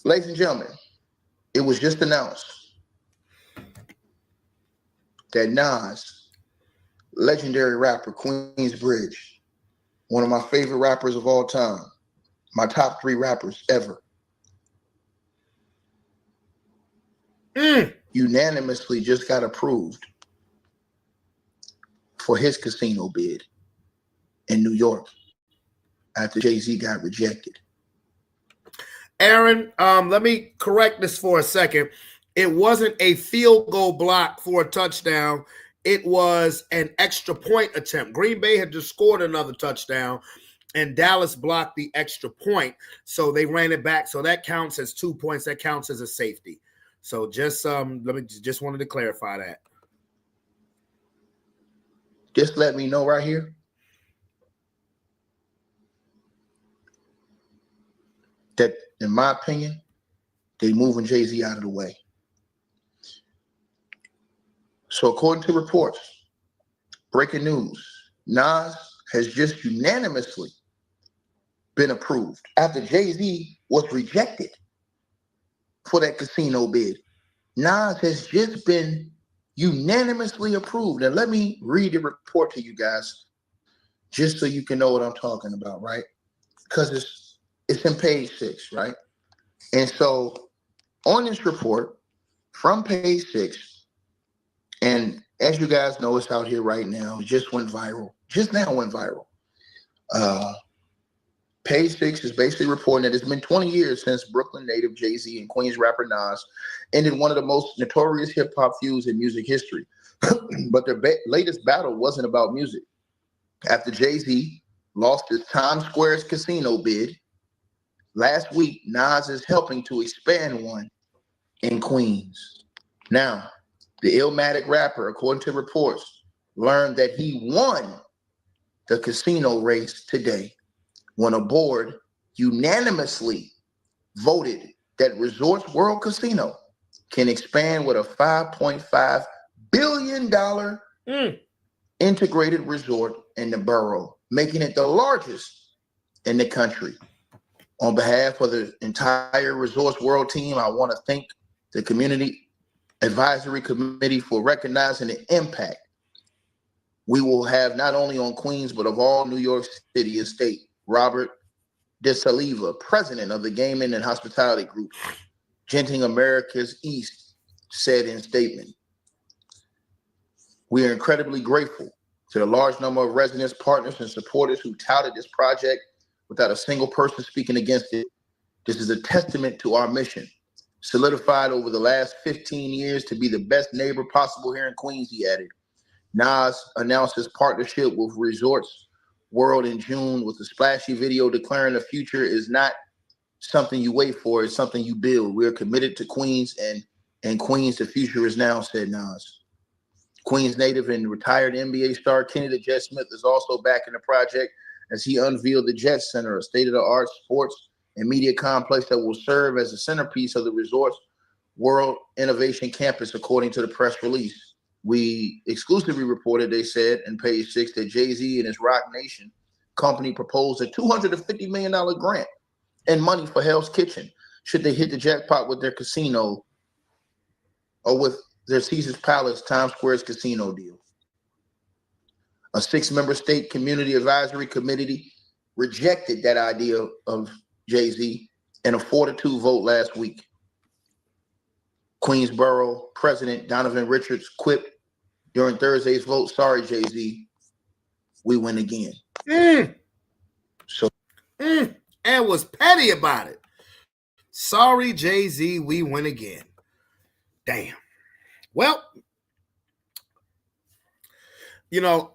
Ladies and gentlemen, it was just announced that Nas, legendary rapper, Queensbridge, one of my favorite rappers of all time, my top 3 rappers ever, unanimously just got approved for his casino bid in New York after Jay-Z got rejected. Aaron, let me correct this for a second. It wasn't a field goal block for a touchdown. It was an extra point attempt. Green Bay had just scored another touchdown, and Dallas blocked the extra point. So they ran it back. So that counts as 2 points. That counts as a safety. So just just wanted to clarify that. Just let me know right here that, in my opinion, they moving Jay-Z out of the way. So according to reports, breaking news, Nas has just unanimously been approved after Jay-Z was rejected for that casino bid. Nas has just been unanimously approved. And let me read the report to you guys, just so you can know what I'm talking about, right? Because it's in page 6, right? And so on this report from page 6, and as you guys know, it's out here right now. It just went viral. Just now went viral. Page 6 is basically reporting that it's been 20 years since Brooklyn native Jay-Z and Queens rapper Nas ended one of the most notorious hip-hop feuds in music history. But their latest battle wasn't about music. After Jay-Z lost his Times Square's casino bid, last week Nas is helping to expand one in Queens. Now, the Illmatic rapper, according to reports, learned that he won the casino race today when a board unanimously voted that Resorts World Casino can expand with a $5.5 billion integrated resort in the borough, making it the largest in the country. On behalf of the entire Resorts World team, I want to thank the Community Advisory Committee for recognizing the impact we will have not only on Queens, but of all New York City and state. Robert DeSaliva, president of the Gaming and Hospitality Group, Genting America's East, said in statement, "We are incredibly grateful to the large number of residents, partners, and supporters who touted this project without a single person speaking against it. This is a testament to our mission, solidified over the last 15 years to be the best neighbor possible here in Queens," he added. Nas announced his partnership with Resorts World in June with a splashy video declaring the future is not something you wait for, it's something you build. We are committed to Queens, and Queens, the future is now, said Nas. Queens native and retired NBA star Kenny the Jet Smith is also back in the project as he unveiled the Jet Center, a state-of-the-art sports and media complex that will serve as a centerpiece of the Resorts World Innovation Campus, according to the press release. We exclusively reported, they said in page 6, that Jay-Z and his Rock Nation company proposed a $250 million grant and money for Hell's Kitchen should they hit the jackpot with their casino or with their Caesars Palace Times Square's casino deal. A 6-member state community advisory committee rejected that idea of Jay-Z in a 4-2 vote last week. Queensboro President Donovan Richards quipped during Thursday's vote, "Sorry, Jay-Z, we win again." So and was petty about it. Sorry, Jay-Z, we win again. Damn. Well,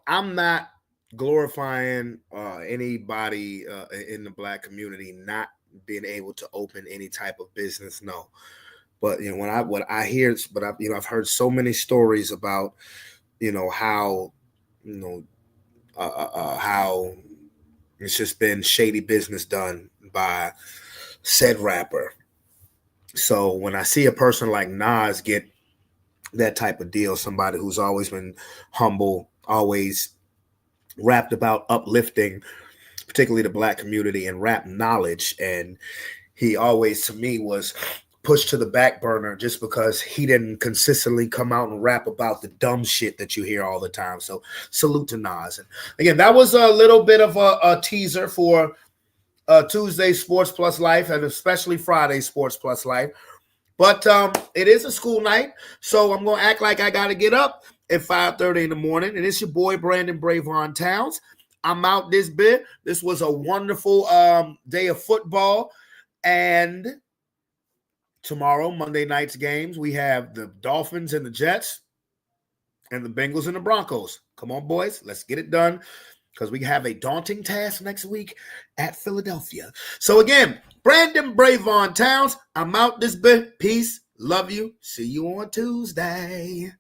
I'm not glorifying anybody in the Black community not being able to open any type of business. No. But I've heard so many stories about, how, how it's just been shady business done by said rapper. So when I see a person like Nas get that type of deal, somebody who's always been humble, always rapped about uplifting, particularly the Black community and rap knowledge, and he always, to me, was pushed to the back burner just because he didn't consistently come out and rap about the dumb shit that you hear all the time. So salute to Nas. And again, that was a little bit of a teaser for Tuesday Sports Plus Life, and especially Friday Sports Plus Life. But it is a school night, so I'm going to act like I got to get up at 5:30 in the morning. And it's your boy, Brandon Bravon Towns. I'm out this bit. This was a wonderful day of football. And tomorrow, Monday night's games, we have the Dolphins and the Jets and the Bengals and the Broncos. Come on, boys. Let's get it done because we have a daunting task next week at Philadelphia. So again, Brandon Bravon Towns, I'm out this bit. Peace. Love you. See you on Tuesday.